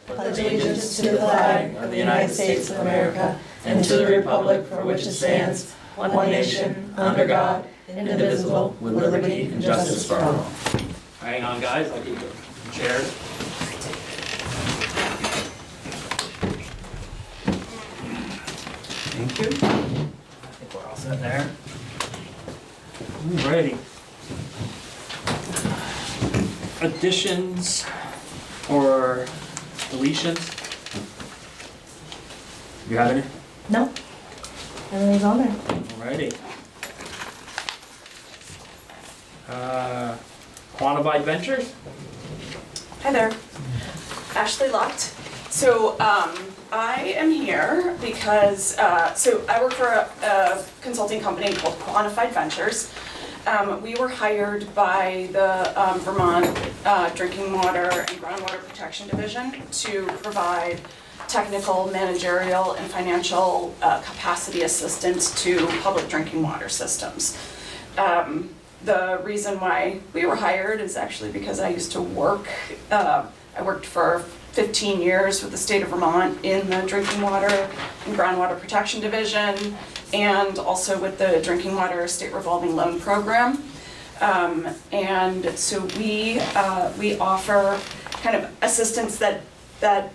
pledge allegiance to the flag of the United States of America and to the republic for which it stands, one nation, under God, indivisible, with liberty and justice for all. Hang on, guys, I'll keep the chairs. Thank you. I think we're all set there. Alrighty. Additions or deletions? You have any? No, everything's on there. Alrighty. Quantified Ventures? Hi there, Ashley Lucht. So I am here because, so I work for a consulting company called Quantified Ventures. We were hired by the Vermont Drinking Water and Groundwater Protection Division to provide technical, managerial, and financial capacity assistance to public drinking water systems. The reason why we were hired is actually because I used to work, I worked for 15 years with the state of Vermont in the Drinking Water and Groundwater Protection Division, and also with the Drinking Water State Revolving Loan Program. And so we offer kind of assistance that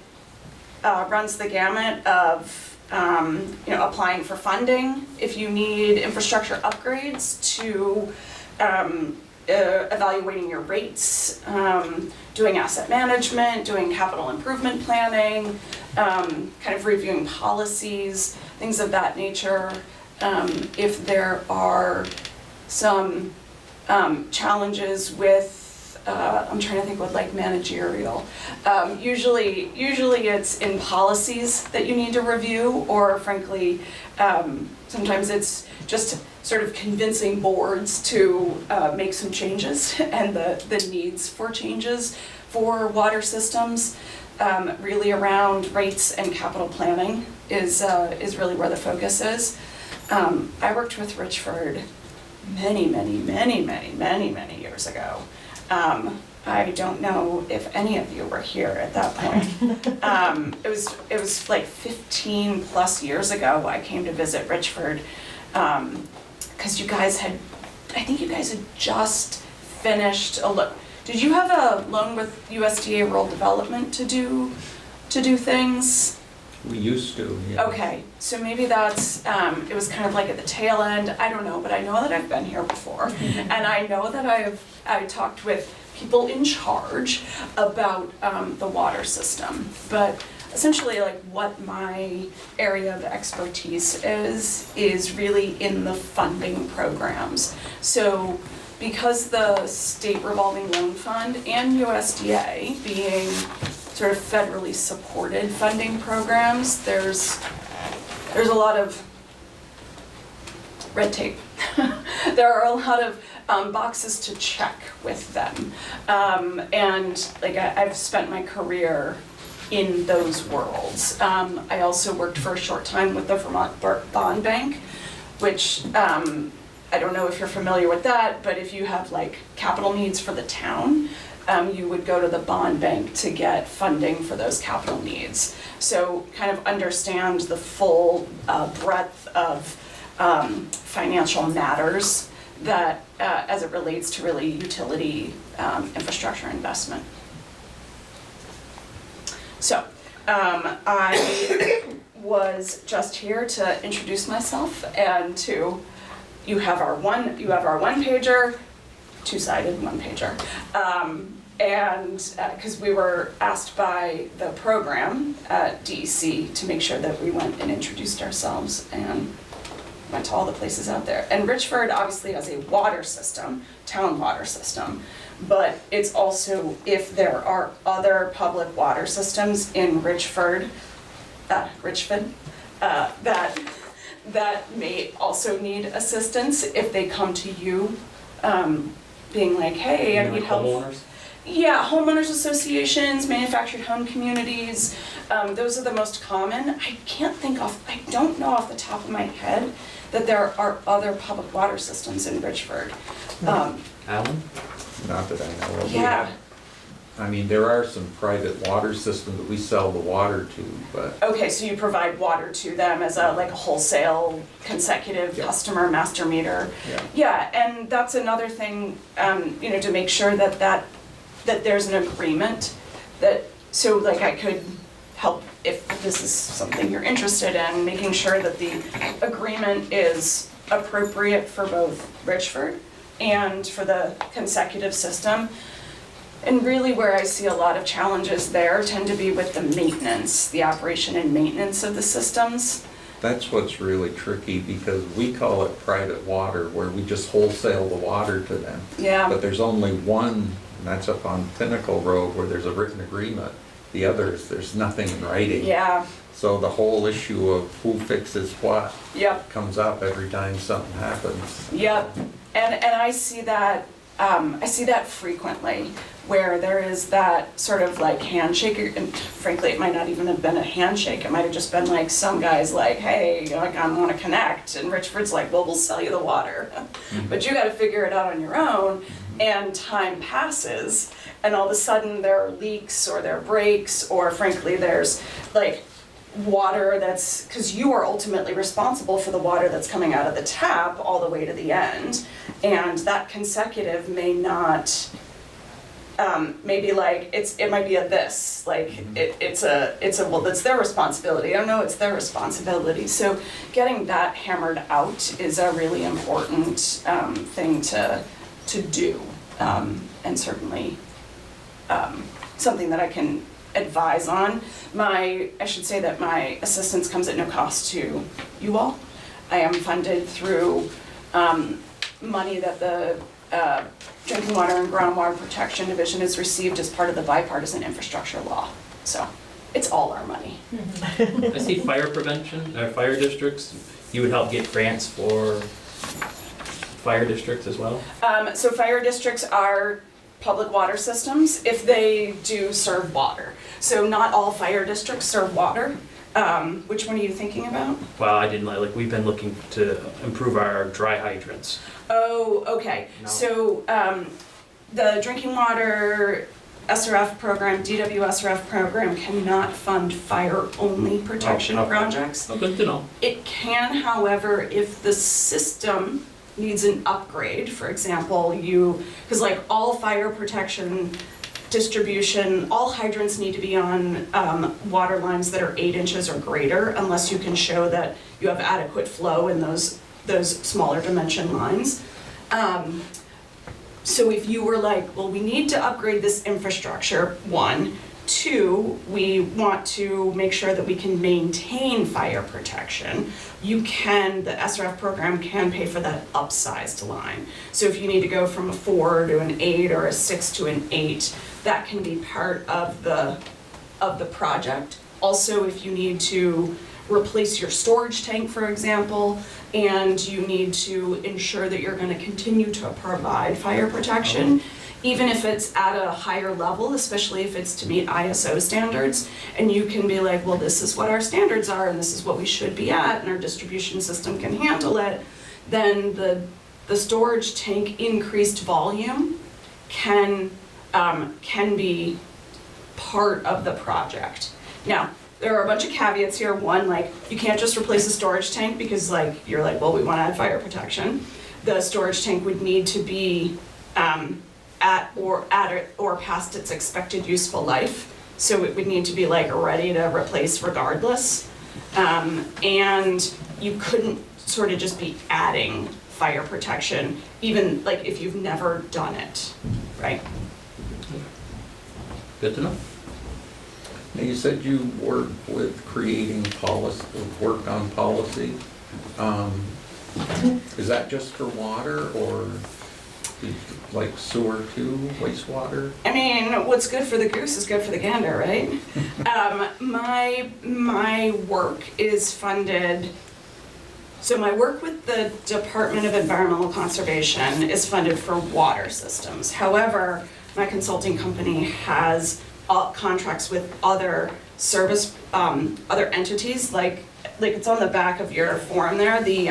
runs the gamut of applying for funding, if you need infrastructure upgrades, to evaluating your rates, doing asset management, doing capital improvement planning, kind of reviewing policies, things of that nature. If there are some challenges with, I'm trying to think what, like, managerial. Usually it's in policies that you need to review, or frankly, sometimes it's just sort of convincing boards to make some changes and the needs for changes for water systems. Really around rates and capital planning is really where the focus is. I worked with Richford many years ago. I don't know if any of you were here at that point. It was like 15 plus years ago I came to visit Richford, because I think you guys had just finished a look. Did you have a loan with USDA Rural Development to do things? We used to, yeah. Okay, so maybe that's, it was kind of like at the tail end, I don't know, but I know that I've been here before. And I know that I talked with people in charge about the water system. But essentially, like, what my area of expertise is really in the funding programs. So because the State Revolving Loan Fund and USDA being sort of federally supported funding programs, there's a lot of red tape. There are a lot of boxes to check with them. And like I've spent my career in those worlds. I also worked for a short time with the Vermont Bond Bank, which I don't know if you're familiar with that, but if you have like capital needs for the town, you would go to the bond bank to get funding for those capital needs. So kind of understand the full breadth of financial matters that as it relates to really utility infrastructure investment. So I was just here to introduce myself and to, you have our one pager, two-sided one pager. And because we were asked by the program at DEC to make sure that we went and introduced ourselves and went to all the places out there. And Richford obviously has a water system, town water system, but it's also, if there are other public water systems in Richford, that may also need assistance if they come to you, being like, hey, I need help. Homeowners? Yeah, homeowners associations, manufactured home communities, those are the most common. I don't know off the top of my head that there are other public water systems in Richford. Alan? Not that I know of. Yeah. I mean, there are some private water systems that we sell the water to, but Okay, so you provide water to them as a, like a wholesale consecutive Yeah. customer master meter? yeah. Yeah, and that's another thing, you know, to make sure that there's an agreement, that, so like I could help if this is something you're interested in, making sure that the agreement is appropriate for both Richford and for the consecutive system. And really where I see a lot of challenges there tend to be with the maintenance, the operation and maintenance of the systems. That's what's really tricky, because we call it private water, where we just wholesale the water to them. Yeah, But there's only one, and that's up on Pinnacle Road, where there's a written agreement. The others, there's nothing in writing. yeah, So the whole issue of who fixes what yep. comes up every time something happens. Yep, and I see that frequently, where there is that sort of like handshake, and frankly, it might not even have been a handshake, it might have just been like some guy's like, hey, like I wanna connect, and Richford's like, well, we'll sell you the water, but you gotta figure it out on your own, and time passes, and all of a sudden there are leaks, or there are breaks, or frankly, there's like water that's, because you are ultimately responsible for the water that's coming out of the tap all the way to the end, and that consecutive may not, maybe like, it might be a this, like, it's a, well, that's their responsibility, oh no, it's their responsibility, so getting that hammered out is a really important thing to do, and certainly something that I can advise on. I should say that my assistance comes at no cost to you all. I am funded through money that the Drinking Water and Groundwater Protection Division has received as part of the bipartisan infrastructure law. So it's all our money. I see fire prevention, or fire districts, you would help get grants for fire districts as well? So fire districts are public water systems if they do serve water. So not all fire districts serve water. Which one are you thinking about? Well, I didn't like we've been looking to improve our dry hydrants. Oh, okay. No. So the drinking water SRF program, DWSRF program cannot fund fire-only protection Oh, okay. projects. Oh, good to know. It can, however, if the system needs an upgrade, for example, because like all fire protection distribution, all hydrants need to be on water lines that are 8 inches or greater, unless you can show that you have adequate flow in those smaller dimension lines. So if you were like, well, we need to upgrade this infrastructure, 1. 2, we want to make sure that we can maintain fire protection. The SRF program can pay for that upsized line. So if you need to go from a 4 to an 8 or a 6 to an 8, that can be part of the project. Also, if you need to replace your storage tank, for example, and you need to ensure that you're going to continue to provide fire protection, even if it's at a higher level, especially if it's to meet ISO standards, and you can be like, well, this is what our standards are, and this is what we should be at, and our distribution system can handle it, then the storage tank increased volume can be part of the project. Now, there are a bunch of caveats here. 1, like, you can't just replace a storage tank because like, you're like, well, we want to add fire protection. The storage tank would need to be at or past its expected useful life. So it would need to be like ready to replace regardless. And you couldn't sort of just be adding fire protection, even like if you've never done it, right? Good to know. Now, you said you work with creating policy, work on policy. Is that just for water, or like sewer too, wastewater? I mean, what's good for the goose is good for the gander, right? My work is funded, so my work with the Department of Environmental Conservation is funded for water systems. However, my consulting company has contracts with other other entities, like it's on the back of your form there, the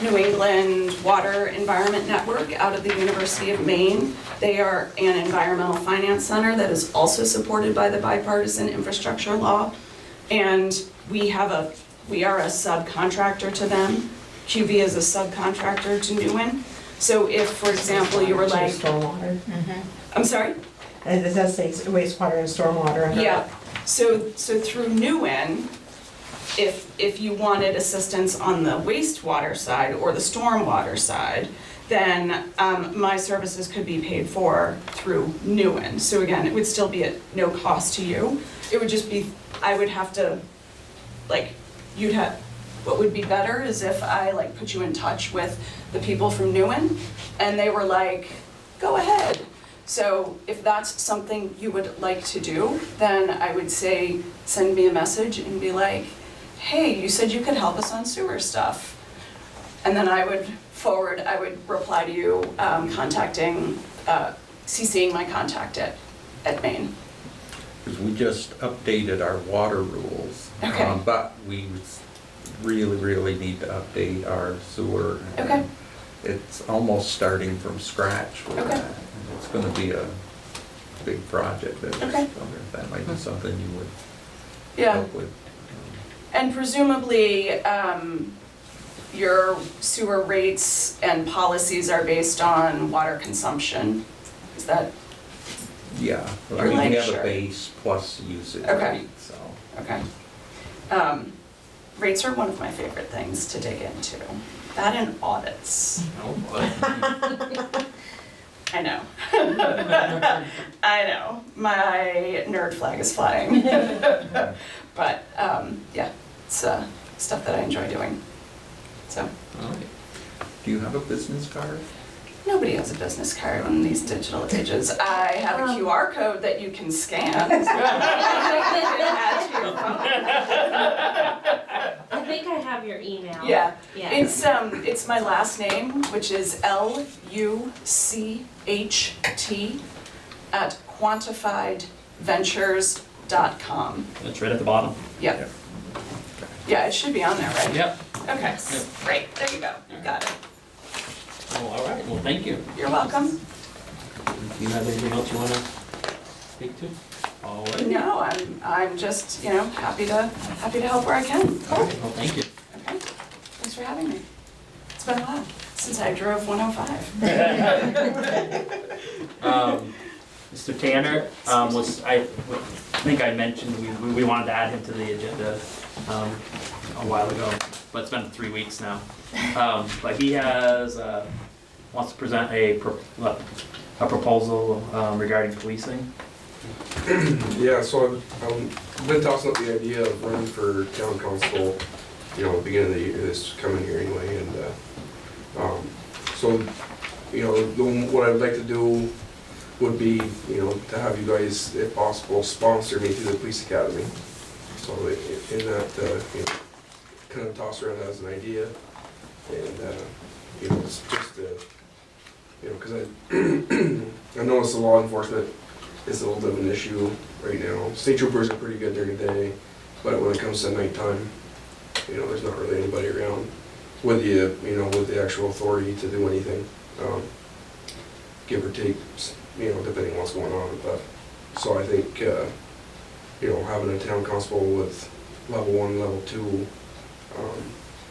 New England Water Environment Network out of the University of Maine. They are an environmental finance center that is also supported by the bipartisan infrastructure law. And we are a subcontractor to them. QB is a subcontractor to Newen. So if, for example, you were like, Stormwater. I'm sorry? And it does say wastewater and stormwater. under Yeah, it. so through Newen, if you wanted assistance on the wastewater side or the stormwater side, then my services could be paid for through Newen. So again, it would still be at no cost to you. It would just be, I would have to, like, what would be better is if I like put you in touch with the people from Newen and they were like, go ahead. So if that's something you would like to do, then I would say, send me a message and be like, hey, you said you could help us on sewer stuff. And then I would reply to you CCing my contact at Maine. Because we just updated our water rules. Okay. But we really need to update our sewer. Okay. It's almost starting from scratch with Okay. that. And it's gonna be a big project. I Okay. wonder if that might be something you would Yeah, help with. and presumably, your sewer rates and policies are based on water consumption. Is that, Yeah, I You're mean, like, we have sure. a base plus usage Okay. rate, so. okay. Rates are one of my favorite things to dig into. That and audits. Oh, boy. I know. I know, my nerd flag is flying. But, yeah, it's stuff that I enjoy doing, so. All right. Do you have a business card? Nobody has a business card in these digital ages. I have a QR code that you can scan. Add to your phone. I think I have your email. Yeah, Yeah. it's my last name, which is LUCHT @quantifiedventures.com. That's right at the bottom. Yep. Yeah, it should be on there, right? Yep. Okay, great, there you go, you got it. Oh, all right, well, thank you. You're welcome. Do you have anything else you want to speak to? All right. No, I'm just, happy to help where I can. All right, well, thank you. Okay, thanks for having me. It's been a while since I drove 105. Mr. Tanner, I think I mentioned we wanted to add him to the agenda a while ago, but it's been 3 weeks now. But he wants to present a proposal regarding policing. Yeah, so I've been tossing up the idea of running for town constable, at the beginning of the year, this coming here anyway, and, what I'd like to do would be, to have you guys, if possible, sponsor me through the police academy. So in that, kind of toss around as an idea, and, it's just, because I noticed the law enforcement is a little bit of an issue right now. State troopers are pretty good during the day, but when it comes to nighttime, there's not really anybody around with with the actual authority to do anything, give or take, depending on what's going on. But so I think, having a town constable with level 1, level 2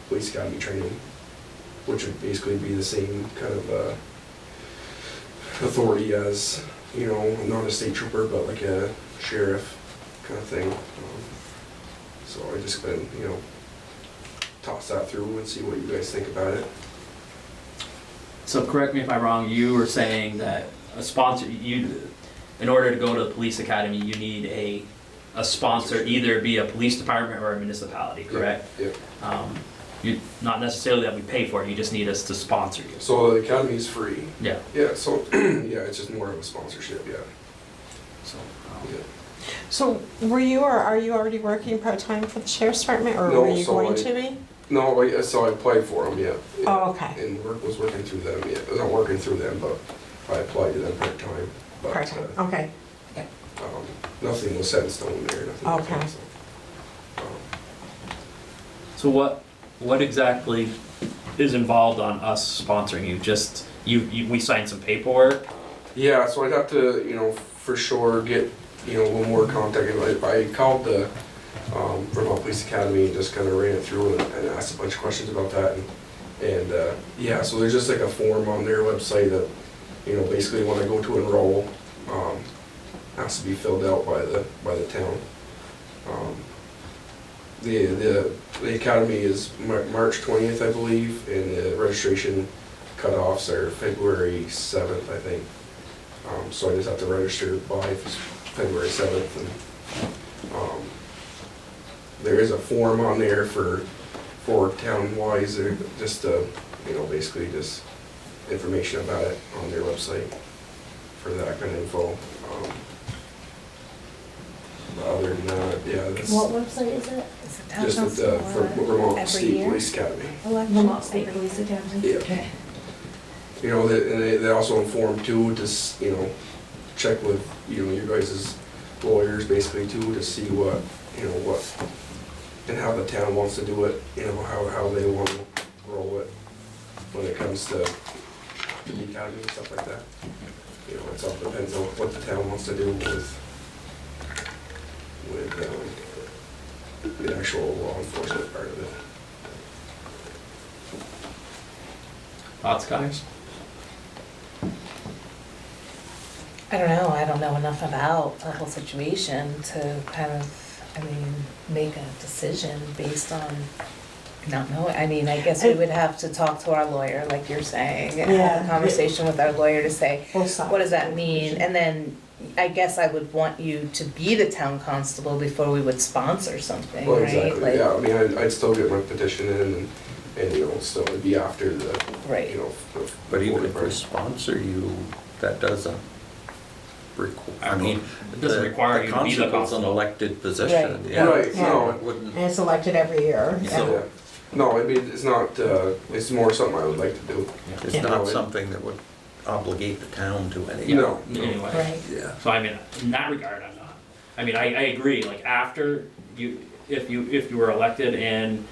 police academy training, which would basically be the same kind of authority as, not a state trooper, but like a sheriff kind of thing. So I just been, toss that through and see what you guys think about it. So correct me if I'm wrong, you were saying that a sponsor, in order to go to the police academy, you need a sponsor, either be a police department or a municipality, correct? Yeah. You, not necessarily that we pay for it, you just need us to sponsor you. So the academy is free. Yeah. Yeah, so, yeah, it's just more of a sponsorship, yeah. So, Yeah. So were you or are you already working part-time for the sheriff's department, or No, were you so going I- to be? No, so I applied for them, yeah. Oh, okay. And was working through them, yeah. I was not working through them, but I applied to them part-time. But, Part-time, okay. nothing was set in stone there, nothing. like that, Okay. so, so what exactly is involved on us sponsoring you? Just, we signed some paperwork? Yeah, so I'd have to, you know, for sure get, you know, a little more contact. I called the Vermont Police Academy and just kind of ran it through and asked a bunch of questions about that. And yeah, so there's just like a form on their website that, you know, basically when I go to enroll, has to be filled out by the town. The academy is March 20th, I believe, and the registration cutoffs are February 7th, I think. So I just have to register by February 7th. And there is a form on there for town-wise, just you know, basically just information about it on their website for that kind of info. But other than that, yeah, that's What website is it? Is it town just with council for or Vermont every State year? Police Academy. Vermont State Police Academy. Yeah. Okay. You know, they also inform too, to, you know, check with, you know, your guys' lawyers basically too, to see what, you know, what, and how the town wants to do it, you know, how they want to roll it when it comes to the academy and stuff like that. You know, it all depends on what the town wants to do with the actual law enforcement part of it. Thoughts, guys? I don't know enough about the whole situation to kind of, I mean, make a decision based on not knowing. I mean, I guess we would have to talk to our lawyer, like you're saying, and have Yeah. a conversation with our lawyer to say, Both sides. what does that mean? And then I guess I would want you to be the town constable before we would sponsor something, Well, right? exactly, Like, yeah, I mean, I'd still get my petition in and, you know, still it'd be after the, Right. you know. But even if before we the- sponsor you, that doesn't I mean, It doesn't require you to be the constable's an constable. elected position, Right. yeah. Right, Yeah. no, It wouldn't, And it's elected every year. So- yeah. No, I mean, it's not, it's more something I would like to do. it's Yeah. not something that would obligate the town to any. No. Anyway. Right. Yeah. So I mean, in that regard, I'm not. I mean, I agree, like after if you were elected and,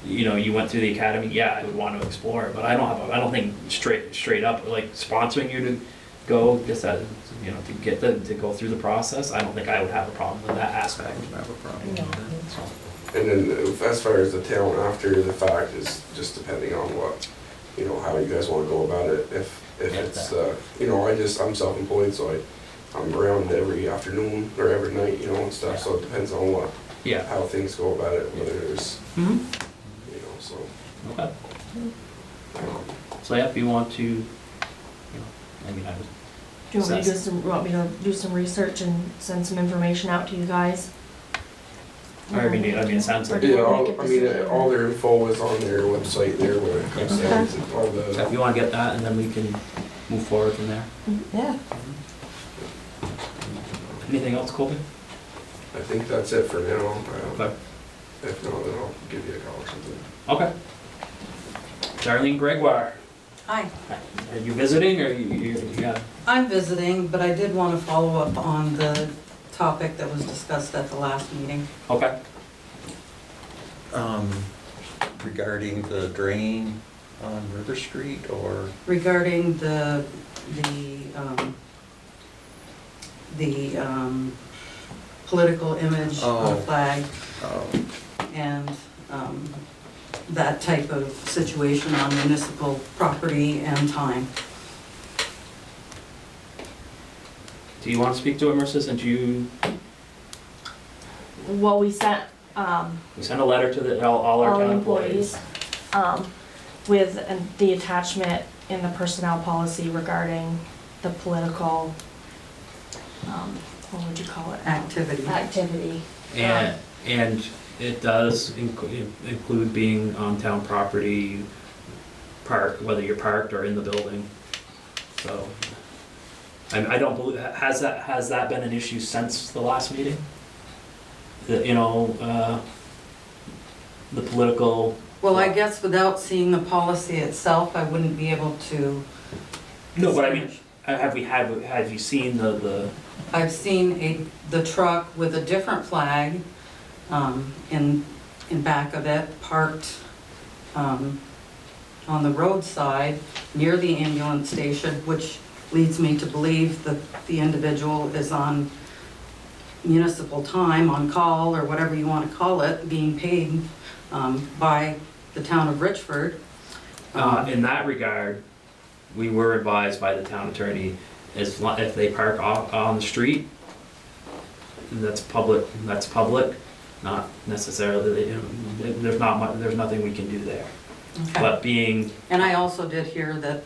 you know, you went through the academy, yeah, I would want to explore it, but I don't think straight up, like sponsoring you to go just as, you know, to go through the process, I don't think I would have a problem with that I aspect. don't have a problem No. with that. And then as far as the town after the fact is just depending on what, you know, how you guys wanna go about it. If Yeah, it's, you know, I'm self-employed, so I'm around every afternoon or every night, you know, and stuff, so it depends on what, Yeah. how things go about it, whether there's, Mm-hmm. you know, so. Okay. um, So yeah, if you want to, you know, I mean, I would. Do you want me to do some research and send some information out to you guys? I mean, it sounds like. Or do you Yeah, wanna make a decision? all their info is on their website there where it comes Yeah. down to all the. If you want to get that, and then we can move forward from there. Yeah. Anything else, Colby? I think that's it for now. Okay. If not, then I'll give you a call or something. Okay. Darlene Gregoire, Hi, are you visiting or yeah? I'm visiting, but I did want to follow up on the topic that was discussed at the last meeting. Okay. Regarding the drain on River Street or, Regarding the political image Oh. of flag um, and that type of situation on municipal property and time. Do you want to speak to it, Marissa, since you, Well, we sent, we sent a letter to all our all town employees, employees? with the attachment in the personnel policy regarding the political, what would you call it? Activity. Activity. And it does include being on town property, whether you're parked or in the building. So, I don't believe, has that been an issue since the last meeting? You know, the political. Well, I guess without seeing the policy itself, I wouldn't be able to. No, but I mean, have you seen the? I've seen the truck with a different flag in back of it, parked on the roadside near the ambulance station, which leads me to believe that the individual is on municipal time, on call, or whatever you want to call it, being paid by the town of Richford. In that regard, we were advised by the town attorney, if they park on the street, that's public, not necessarily, there's nothing we can do there. Okay. But being, And I also did hear that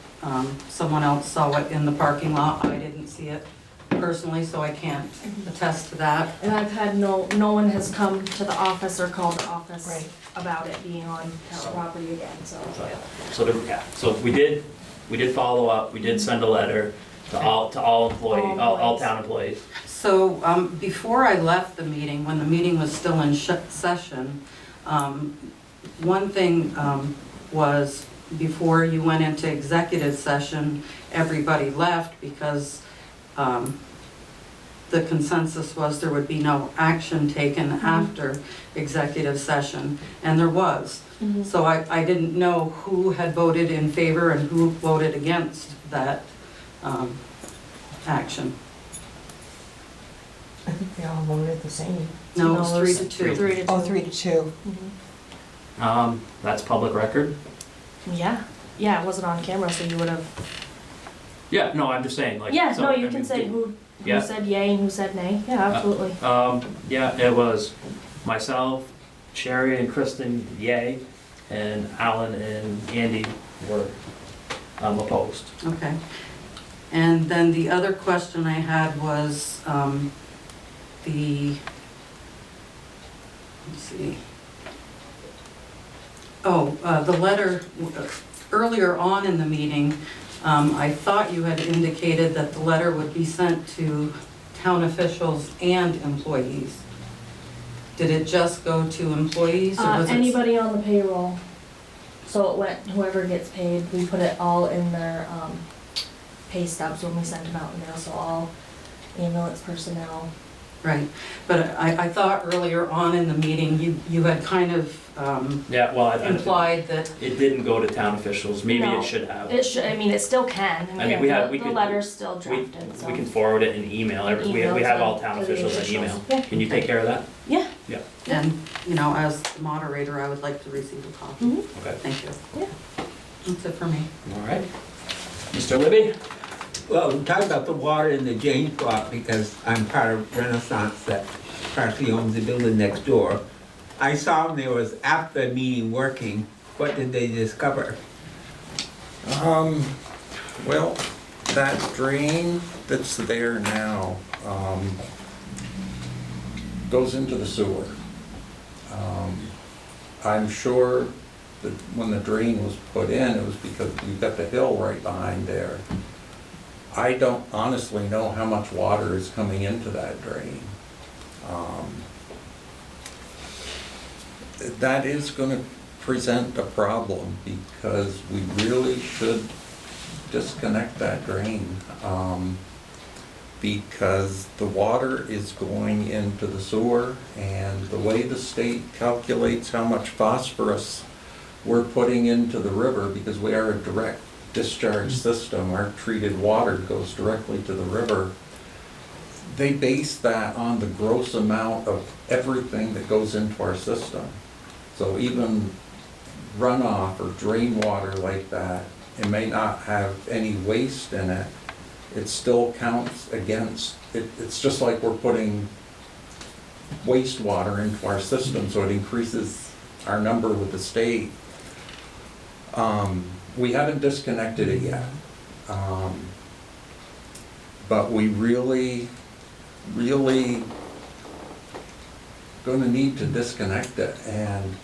someone else saw it in the parking lot. I didn't see it personally, so I can't attest to that. And I've had no one has come to the office or called the office Right. about it being on town property again, so. so we did follow up, we did send a letter to all employees. town employees. So before I left the meeting, when the meeting was still in session, one thing was before you went into executive session, everybody left because the consensus was there would be no action taken after executive session, and there was. So I didn't know who had voted in favor and who voted against that action. I think they all voted the same. No, it was No, 3 it to was 2. 3 to 2. Oh, 3 to 2. That's public record. Yeah, it wasn't on camera, so you would have. Yeah, no, I'm just saying, like. Yeah, so, no, I you mean, can say who yeah. said yay and who said nay. Yeah, absolutely. Yeah, it was myself, Sherry and Kristen, yay, and Alan and Andy were opposed. Okay. And then the other question I had was let's see. The letter, earlier on in the meeting, I thought you had indicated that the letter would be sent to town officials and employees. Did it just go to employees, or was it? Anybody on the payroll. So it went, whoever gets paid, we put it all in their pay stubs when we send them out in mail, so all ambulance personnel. Right, but I thought earlier on in the meeting, you had kind of Yeah, well, implied that, it didn't go to town officials, maybe No. it should have. It should, I mean, it still can. I mean, we have- we The could- letter's still We drafted, so. we can forward it in email, we have all town to the officials in email. Yeah. Can you take care of that? Yeah. Yeah, and, as the moderator, I would like to receive a copy. Mhm. okay, Thank you. Yeah. That's it for me. all right. Mr. Libby? Well, we talked about the water in the James block because I'm part of Renaissance that partially owns the building next door. I saw them, there was after the meeting working. What did they discover? Well, that drain that's there now, goes into the sewer. I'm sure that when the drain was put in, it was because you've got the hill right behind there. I don't honestly know how much water is coming into that drain. That is gonna present a problem because we really should disconnect that drain. Because the water is going into the sewer, and the way the state calculates how much phosphorus we're putting into the river, because we are a direct discharge system, our treated water goes directly to the river. They base that on the gross amount of everything that goes into our system. So even runoff or drain water like that, it may not have any waste in it, it still counts against, it's just like we're putting wastewater into our system, so it increases our number with the state. We haven't disconnected it yet, but we really gonna need to disconnect it, and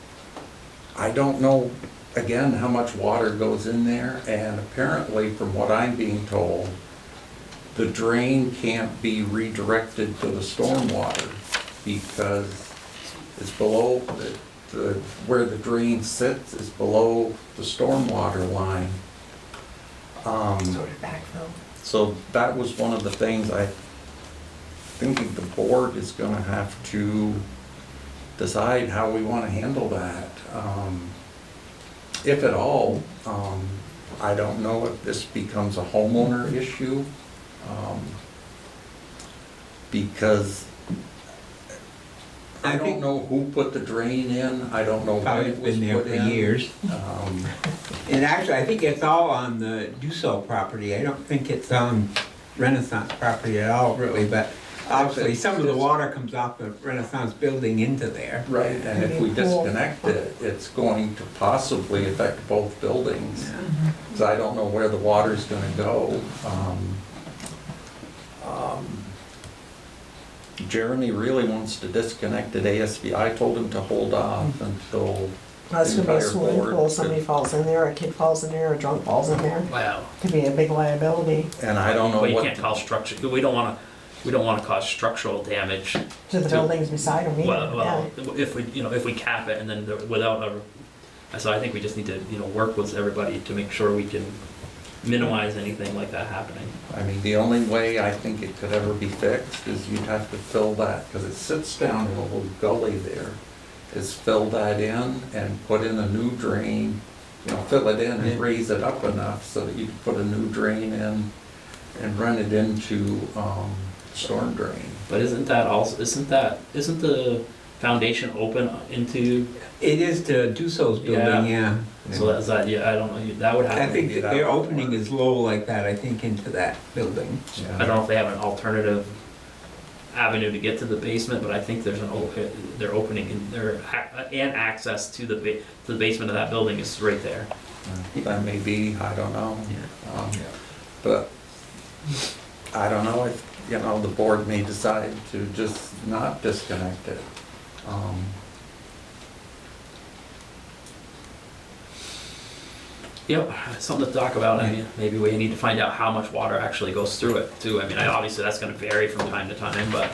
I don't know, again, how much water goes in there, and apparently, from what I'm being told, the drain can't be redirected to the stormwater because it's below, where the drain sits is below the stormwater line. Sort of backfill. So that was one of the things I think the board is gonna have to decide how we wanna handle that. if at all, I don't know if this becomes a homeowner issue, because I don't know who put the drain in, I don't know when Probably it was been there put for in. years. Um, And actually, I think it's all on the Dussault property. I don't think it's on Renaissance property at all, really, but obviously, some of the water comes off the Renaissance building into there. Right, and if we disconnect it, it's going to possibly affect both buildings. So I don't know where the water's gonna go. Jeremy really wants to disconnect at ASB. I told him to hold off until That's gonna be a entire swimming board pool, could- somebody falls in there, a kid falls in there, a drunk falls in there, Wow. could be a big liability and I don't know Well, you what. can't cause structure, we don't wanna cause structural damage. to the buildings beside them either, yeah. Well, if we cap it and then without a, so I think we just need to, work with everybody to make sure we can minimize anything like that happening. I mean, the only way I think it could ever be fixed is you'd have to fill that, because it sits down in a little gully there, is fill that in and put in a new drain, fill it in and raise it up enough so that you can put a new drain in and run it into storm drain. But isn't the foundation open into, It is to Dussault's building, yeah. so that's that, yeah, I don't know, that would I happen. think that their opening is low like that, I think, into that building. I don't know if they have an alternative avenue to get to the basement, but I think there's they're opening and access to the basement of that building is right there. That may be, I don't know. But I don't know if, the board may decide to just not disconnect it. Yep, something to talk about. I mean, maybe we need to find out how much water actually goes through it too. I mean, obviously that's gonna vary from time to time, but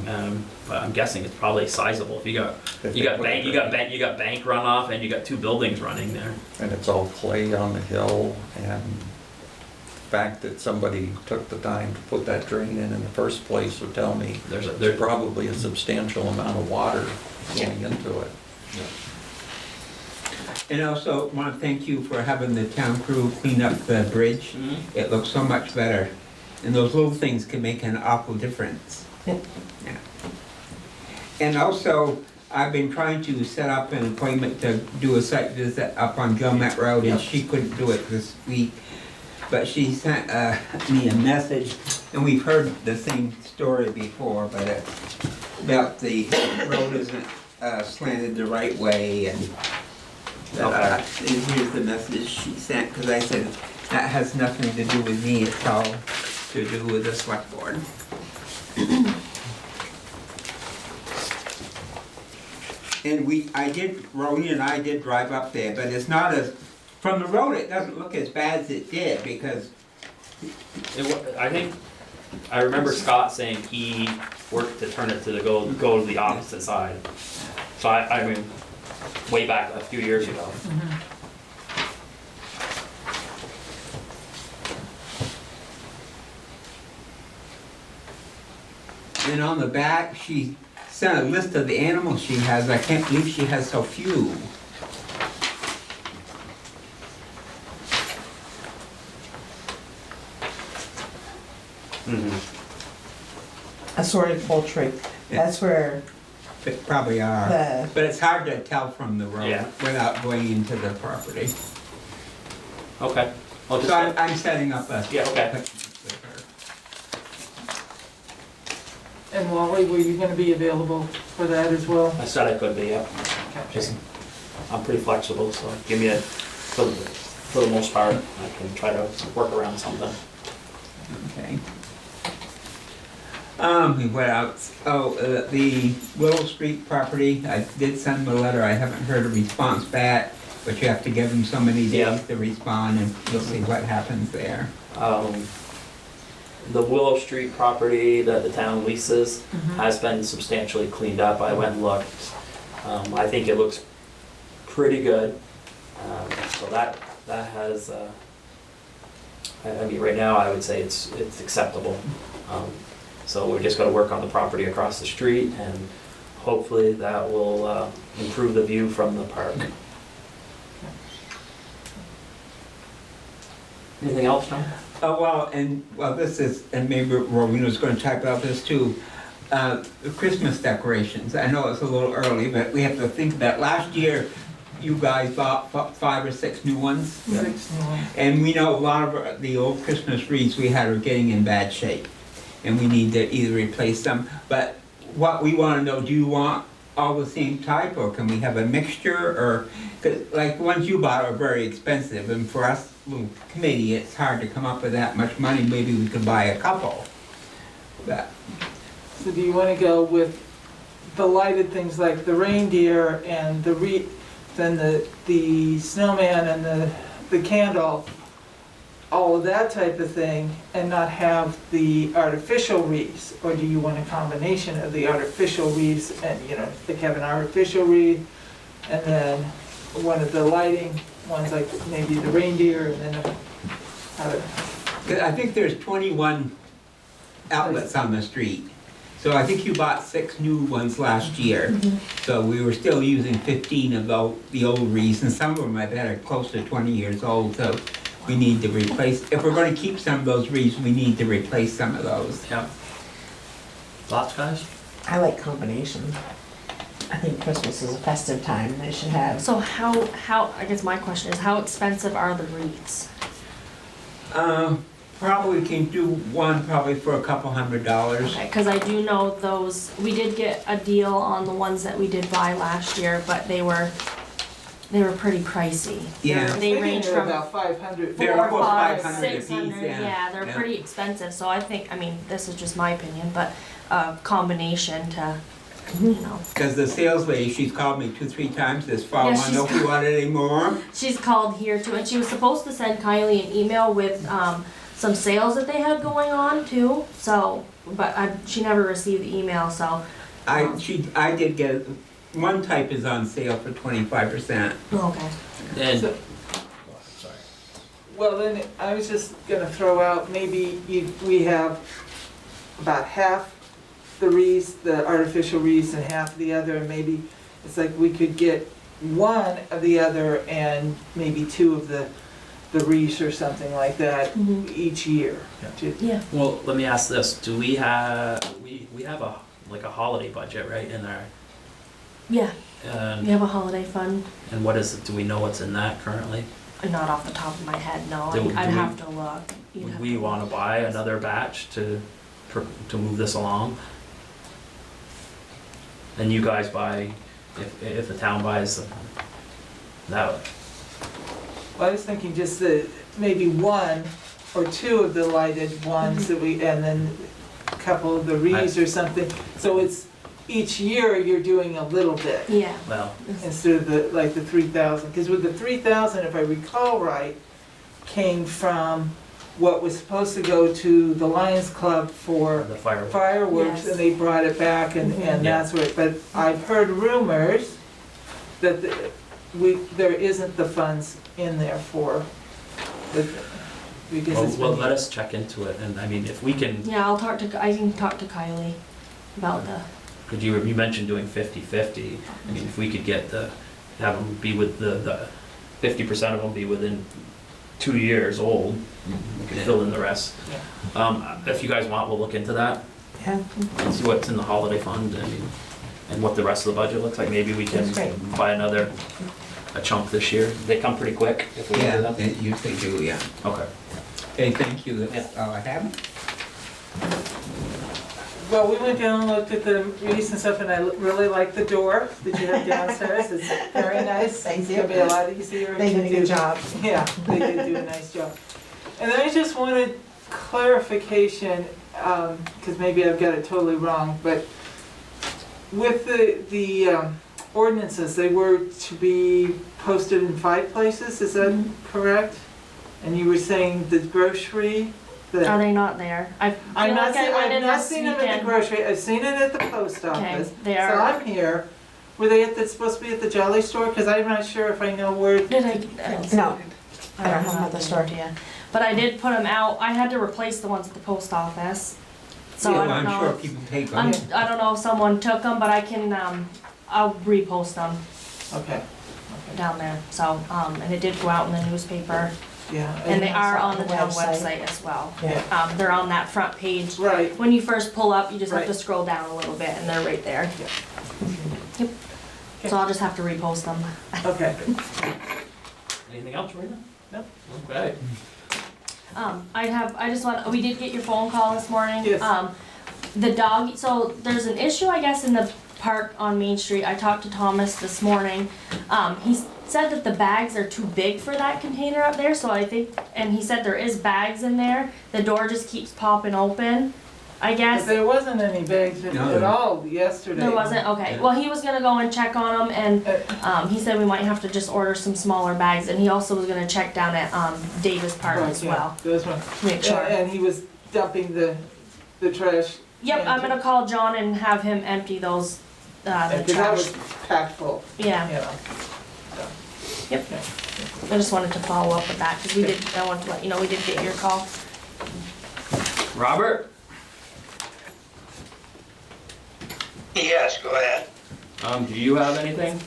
Yeah. but I'm guessing it's probably sizable. If you got bank runoff and you got two buildings running there. And it's all clay on the hill, and the fact that somebody took the time to put that drain in the first place would tell me there's probably a substantial amount of water going into it. And also, want to thank you for having the town crew clean up the bridge. It looks so much better. And those little things can make an awful difference. Yep. Yeah. And also, I've been trying to set up an appointment to do a site visit up on Gilmet Road, and she couldn't do it this week. But she sent me a message, and we've heard the same story before, but it's about the road isn't slanted the right way, and and here's the message she sent, because I said, that has nothing to do with me, it's all to do with the select board. And Roni and I did drive up there, but it's not as, from the road, it doesn't look as bad as it did, because I remember Scott saying he worked to turn it to go to the opposite side. So I mean, way back a few years ago. and on the back, she sent a list of the animals she has. I can't believe she has so few. Assorted poultry, that's where They probably are. the, But it's hard to tell from the road Yeah. without going into the property. Okay. I'll just, So I'm setting up a. Yeah, okay. with her. And Wally, were you gonna be available for that as well? I said I could be, yeah. Just, I'm pretty flexible, so give me for the most part, I can try to work around something. Okay. What else? The Willow Street property, I did send them a letter, I haven't heard a response back, but you have to give them so many Yeah. days to respond, and we'll see what happens there. The Willow Street property that the town leases has been substantially cleaned up. I went and looked. I think it looks pretty good. So that has, I mean, right now I would say it's acceptable. So we just gotta work on the property across the street, and hopefully that will improve the view from the park. Anything else, Tom? This is, and maybe Rowena's gonna talk about this too. The Christmas decorations, I know it's a little early, but we have to think that last year, you guys bought 5 or 6 new ones. 6 new ones. And we know a lot of the old Christmas wreaths we had are getting in bad shape. And we need to either replace them, but what we wanna know, do you want all the same type, or can we have a mixture, or, 'cause like the ones you bought are very expensive, and for us, little committee, it's hard to come up with that much money, maybe we could buy a couple. But, So do you wanna go with the lighted things like the reindeer and the then the snowman and the candle, all of that type of thing, and not have the artificial wreaths? Or do you want a combination of the artificial wreaths and, like have an artificial wreath and then one of the lighting ones like maybe the reindeer and then I think there's 21 outlets on the street. So I think you bought 6 new ones last year. So we were still using 15 of the old wreaths, and some of them I bet are close to 20 years old, so we need to replace, if we're gonna keep some of those wreaths, we need to replace some of those. Yeah. Thoughts, guys? I like combination. I think Christmas is a festive time, they should have. So how, I guess my question is, how expensive are the wreaths? Probably can do one probably for a couple $100. Okay, cause I do know those, we did get a deal on the ones that we did buy last year, but they were pretty pricey. Yeah. They range from about 500. They're 4, almost 5, 500 apiece, 600, yeah. yeah, they're Yeah. pretty expensive, so I think, this is just my opinion, but a combination to, Because the sales lady, she's called me 2-3 times this fall, Yeah, wanna know if she's we want any more. she's called here too, and she was supposed to send Kylie an email with, some sales that they had going on too, so, but she never received the email, so. I did get, one type is on sale for 25%. Okay. And, So- sorry. Well, then, I was just gonna throw out, maybe we have about half the wreaths, the artificial wreaths, and half the other, and maybe it's like we could get one of the other and maybe 2 of the wreaths or something like that Mhm. each year. Yeah. Well, let me ask this, do we have a holiday budget, right, in our, Yeah, and we have a holiday fund, what is it, do we know what's in that currently? not off the top of my head, no, Do- I'd do we- have to look. You'd Would have we to wanna look. buy another batch to move this along? And you guys buy, if the town buys that, Well, I was thinking just maybe 1 or 2 of the lighted ones that and then a couple of the wreaths or something. So it's, each year you're doing a little bit Yeah. well, instead of the 3,000. Because with the 3,000, if I recall right, came from what was supposed to go to the Lions Club for the fireworks. fireworks, Yes. and they brought it back and that's where, but I've heard rumors that there isn't the funds in there for, because it's Well, been. let us check into it, and if we can, Yeah, I can talk to Kylie about the, could you mentioned doing 50/50, if we could have them be with the 50% of them be within 2 years old, we can fill in the rest. If you guys want, we'll look into that. Yeah. And see what's in the holiday fund and what the rest of the budget looks like. Maybe we can That's great. buy a chunk this year. They come pretty quick if we do Yeah, them. they usually do, yeah. Okay. Hey, thank you, that's all I have. Well, we went down and looked at the wreaths and stuff, and I really like the door that you have downstairs. It's very nice. Thank you. It'll be a lot easier They to did a good do. job. Yeah, they did do a nice job. And then I just wanted clarification, because maybe I've got it totally wrong, but with the ordinances, they were to be posted in 5 places, is that correct? And you were saying the grocery, are they not there? I feel I've like I went in not this seen them at the weekend. grocery, I've seen it at the post Okay, office. they So are. I'm here. Were they supposed to be at the Jolly Store? Because I'm not sure if I know where. Did I? No, I don't have the store. Yeah, but I did put them out. I had to replace the ones at the post office. So Yeah, I don't I'm know. sure if- people take I them. don't know if someone took them, but I can, I'll repost them Okay. down there. So, and it did go out in the newspaper Yeah. And they are it's on the town website. website as well. Yeah. They're on that front page. Right. When you first pull up, you just have to Right. scroll down a little bit and they're right there. Yep. So I'll just have to repost them. Okay. Anything else, Rita? No. Okay. We did get your phone call this morning. Yes. The dog, so there's an issue, I guess, in the park on Main Street. I talked to Thomas this morning. He said that the bags are too big for that container up there, so I think, and he said there is bags in there. The door just keeps popping open, I But guess. there wasn't any bags in No. at all yesterday. There wasn't, okay. Well, he was gonna go and check on them, and he said we might have to just order some smaller bags, and he also was gonna check down at Davis Park Right, as yeah, well. Those ones. to Make sure. And he was dumping the trash. Yep, I'm gonna call John and have him empty those, the Because that was trash. packed full, Yeah, you know. yep. I just wanted to follow up with that, because I wanted to let you know we did get your call. Robert? Yes, go ahead. Do you have anything?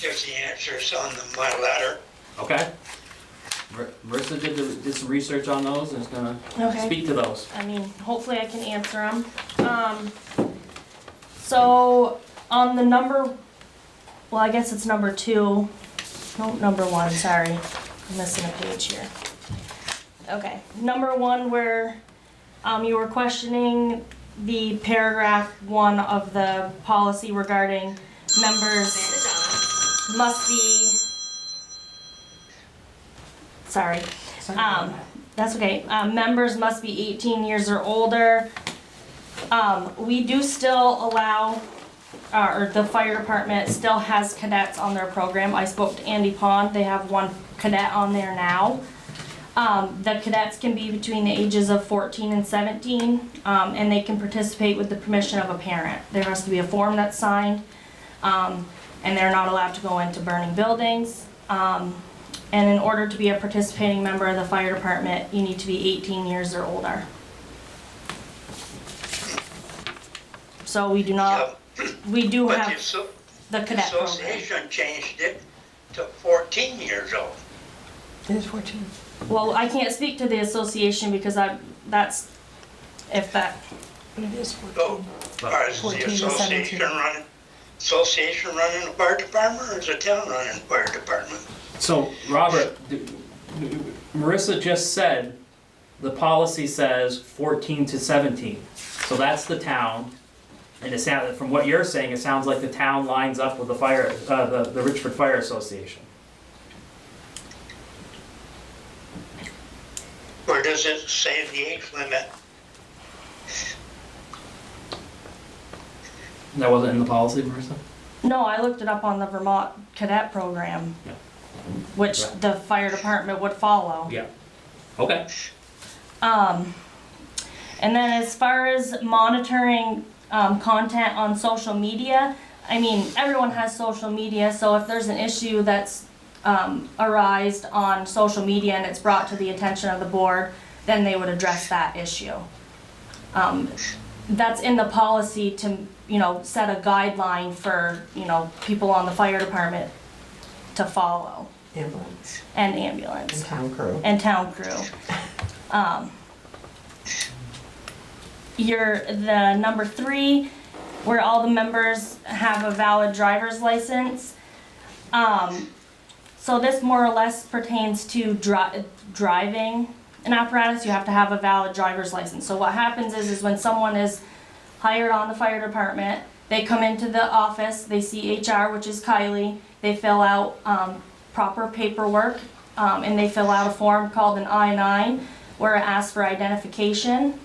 There's the answers on my letter. Okay. Marissa did some research on those and is gonna Okay. speak to those. I mean, hopefully I can answer them. So on the number, well, I guess it's number 2. No, number 1, sorry. I'm missing a page here. Okay, number 1 where you were questioning the paragraph 1 of the policy regarding members must be, sorry. That's okay. Members must be 18 years or older. We do still allow, or the fire department still has cadets on their program. I spoke to Andy Pond. They have 1 cadet on there now. The cadets can be between the ages of 14 and 17, and they can participate with the permission of a parent. There has to be a form that's signed, and they're not allowed to go into burning buildings. And in order to be a participating member of the fire department, you need to be 18 years or older. So we do not, we do But have the the cadet program. association changed it to 14 years old. It is 14. Well, I can't speak to the association because that's, if that, But it is 14. Oh, or is the 14 to 17. association running the fire department, or is the town running the fire department? So, Robert, Marissa just said the policy says 14 to 17. So that's the town. And it sounds, from what you're saying, it sounds like the town lines up with the fire, the Richford Fire Association. Or does it say the age limit? That wasn't in the policy, Marissa? no, I looked it up on the Vermont cadet program, Yeah. which Right. the fire department would follow. Yeah. Okay. And then as far as monitoring content on social media, I mean, everyone has social media, so if there's an issue that's arised on social media and it's brought to the attention of the board, then they would address that issue. That's in the policy to, set a guideline for, people on the fire department to follow, Ambulance and ambulance. and town crew. And town crew. The number 3, where all the members have a valid driver's license. So this more or less pertains to driving an apparatus. You have to have a valid driver's license. So what happens is when someone is hired on the fire department, they come into the office, they see HR, which is Kylie, they fill out proper paperwork, and they fill out a form called an I-9, where it asks for identification.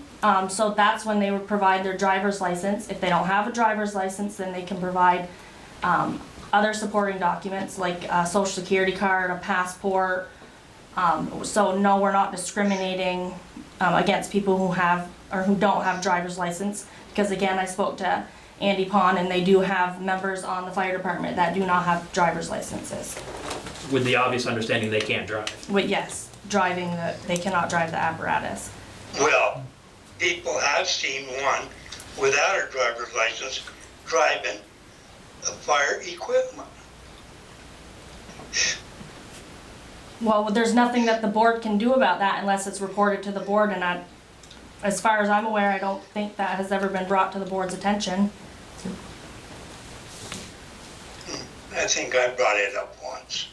So that's when they would provide their driver's license. If they don't have a driver's license, then they can provide other supporting documents like a social security card, a passport. So no, we're not discriminating against people who have or who don't have driver's license. Because again, I spoke to Andy Pond, and they do have members on the fire department that do not have driver's licenses. With the obvious understanding they can't drive. But yes, they cannot drive the apparatus. Well, people have seen one without a driver's license driving a fire equipment. Well, there's nothing that the board can do about that unless it's reported to the board, and as far as I'm aware, I don't think that has ever been brought to the board's attention. I think I brought it up once.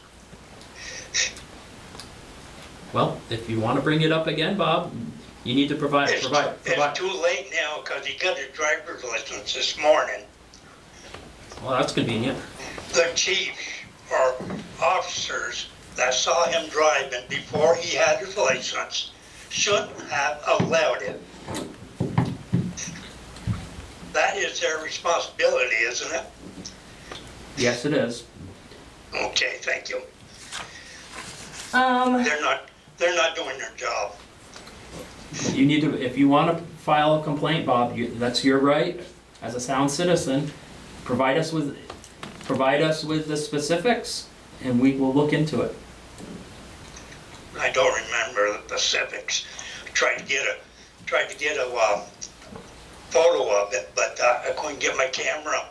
Well, if you want to bring it up again, Bob, you need to provide. It's too late now because he got his driver's license this morning. Well, that's convenient. The chiefs or officers that saw him driving before he had his license shouldn't have allowed it. That is their responsibility, isn't it? Yes, it is. Okay, thank you. Um, They're not doing their job. You need to, if you want to file a complaint, Bob, that's your right as a sound citizen. Provide us with the specifics, and we will look into it. I don't remember the specifics. Tried to get a photo of it, but I couldn't get my camera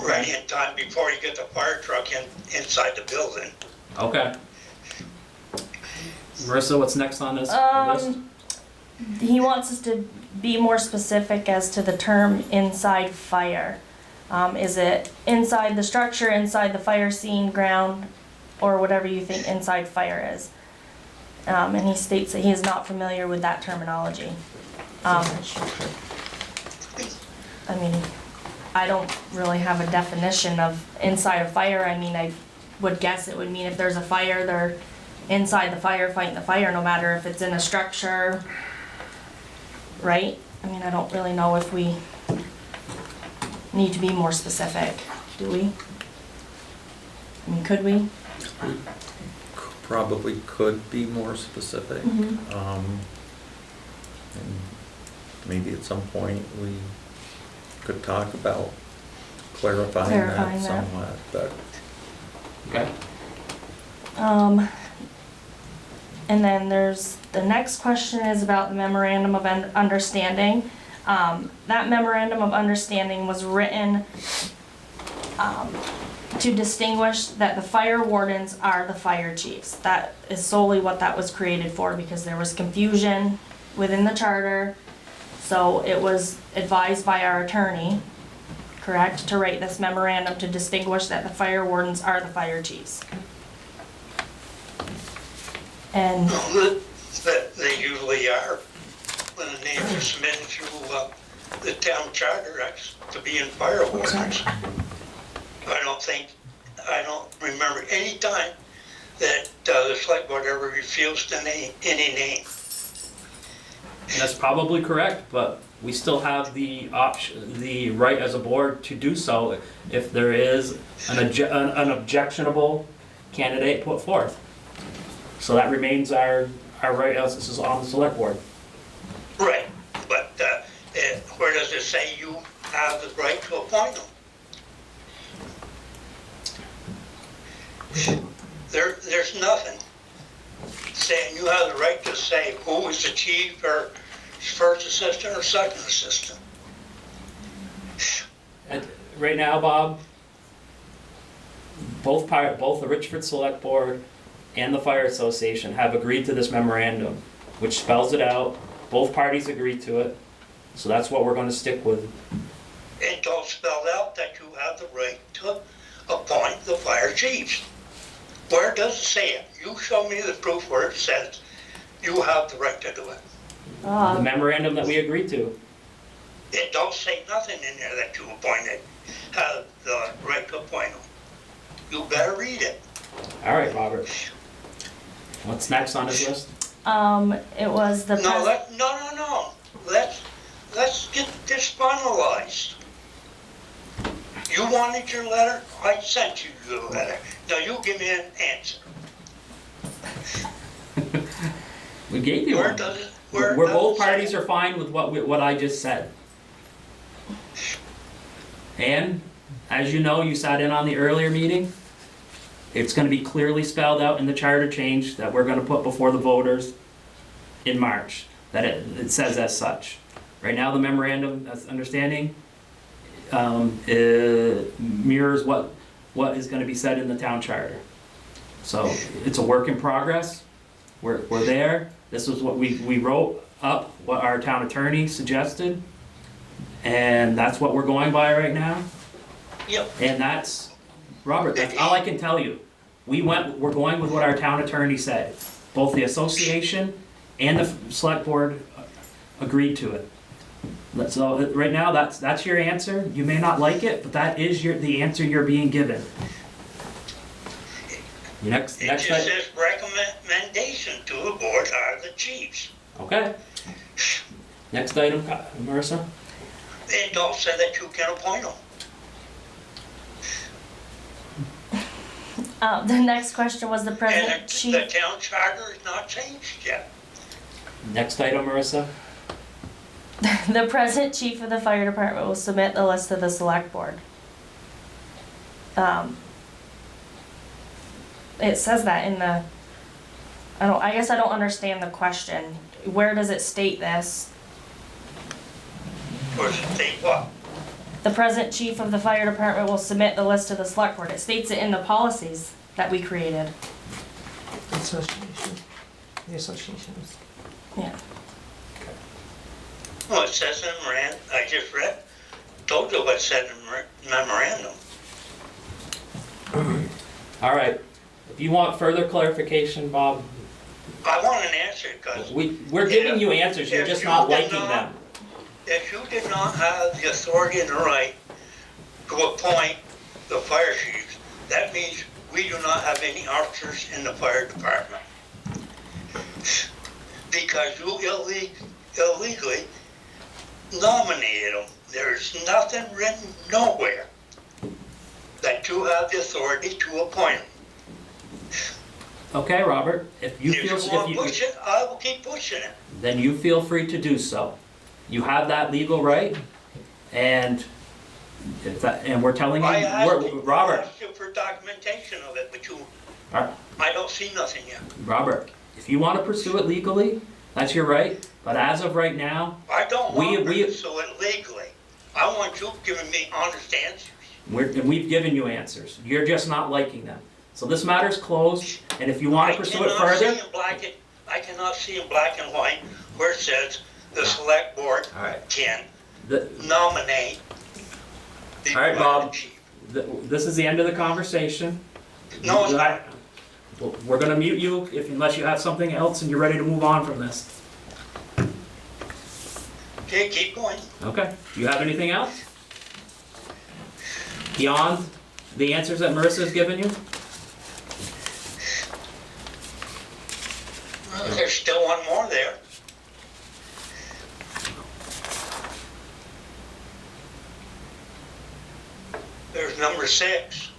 ready in time before you get the fire truck inside the building. Okay. Marissa, what's next on this list? He wants us to be more specific as to the term inside fire. Is it inside the structure, inside the fire scene, ground, or whatever you think inside fire is? And he states that he is not familiar with that terminology. I mean, I don't really have a definition of inside a fire. I mean, I would guess it would mean if there's a fire, they're inside the fire, fighting the fire, no matter if it's in a structure, right? I mean, I don't really know if we need to be more specific, do we? I mean, could we? Probably could be more specific. Mhm. And maybe at some point we could talk about clarifying that somewhat, but. Okay. And then there's, the next question is about the memorandum of understanding. That memorandum of understanding was written to distinguish that the fire wardens are the fire chiefs. That is solely what that was created for, because there was confusion within the charter. So it was advised by our attorney, correct, to write this memorandum to distinguish that the fire wardens are the fire chiefs. And That they usually are when the names are submitted through the town charter to be in fire wardens. I don't remember any time that the select board ever refused to name any name. That's probably correct, but we still have the right as a board to do so if there is an objectionable candidate put forth. So that remains our right as this is on the select board. Right, but where does it say you have the right to appoint them? There's nothing saying you have the right to say who is the chief or first assistant or second assistant. And right now, Bob, both the Richford Selectboard and the Fire Association have agreed to this memorandum, which spells it out. Both parties agreed to it, so that's what we're going to stick with. It don't spell out that you have the right to appoint the fire chiefs. Where does it say it? You show me the proof where it says you have the right to do it. The memorandum that we agreed to. It don't say nothing in there that you have the right to appoint them. You better read it. All right, Robert. What's next on his list? it was the No. Let's get this finalized. You wanted your letter, I sent you the letter. Now you give me an answer. We gave you Where one. does it, Where does both it say parties it? are fine with what I just said. And, as you know, you sat in on the earlier meeting. It's gonna be clearly spelled out in the charter change that we're gonna put before the voters in March, that it says as such. Right now, the memorandum of understanding mirrors what is gonna be said in the town charter. So it's a work in progress. We're there. This was what we wrote up, what our town attorney suggested. And that's what we're going by right now. Yep. And that's, Robert, that's all I can tell you. We're going with what our town attorney said. Both the association and the select board agreed to it. So right now, that's your answer. You may not like it, but that is the answer you're being given. Next It just item. says recommendation to the board are the chiefs. Okay. Next item, Marissa. It don't say that you can appoint them. The next question was the present And the chief. town charter is not changed yet. Next item, Marissa. The present chief of the fire department will submit the list to the select board. It says that in the, I guess I don't understand the question. Where does it state this? Or does it say what? The present chief of the fire department will submit the list to the select board. It states it in the policies that we created. Association, the associations. Yeah. Well, it says in the memorandum, I just told you what it said in the memorandum. All right. If you want further clarification, Bob, I want an answer, because we're giving you answers. You're just not liking them. if you did not have the authority and the right to appoint the fire chiefs, that means we do not have any officers in the fire department. Because you illegally nominated them. There's nothing written nowhere that you have the authority to appoint them. Okay, Robert, if you feel, If you want to push it, I will keep pushing it. then you feel free to do so. You have that legal right, and we're telling you, Robert. I asked you for documentation of it, but Alright. I don't see nothing yet. Robert, if you want to pursue it legally, that's your right, but as of right now, I don't want to we- pursue it legally. I want you giving me honest answers. we've given you answers. You're just not liking them. So this matter's closed, and if you want to pursue it further, I cannot see in black and white where it says the select board can nominate the All right, fire Bob. chief. this is the end of the conversation. No, it's not. We're gonna mute you unless you have something else and you're ready to move on from this. Okay, keep going. Okay, do you have anything else? Beyond the answers that Marissa's given you? Well, there's still one more there. There's number 6.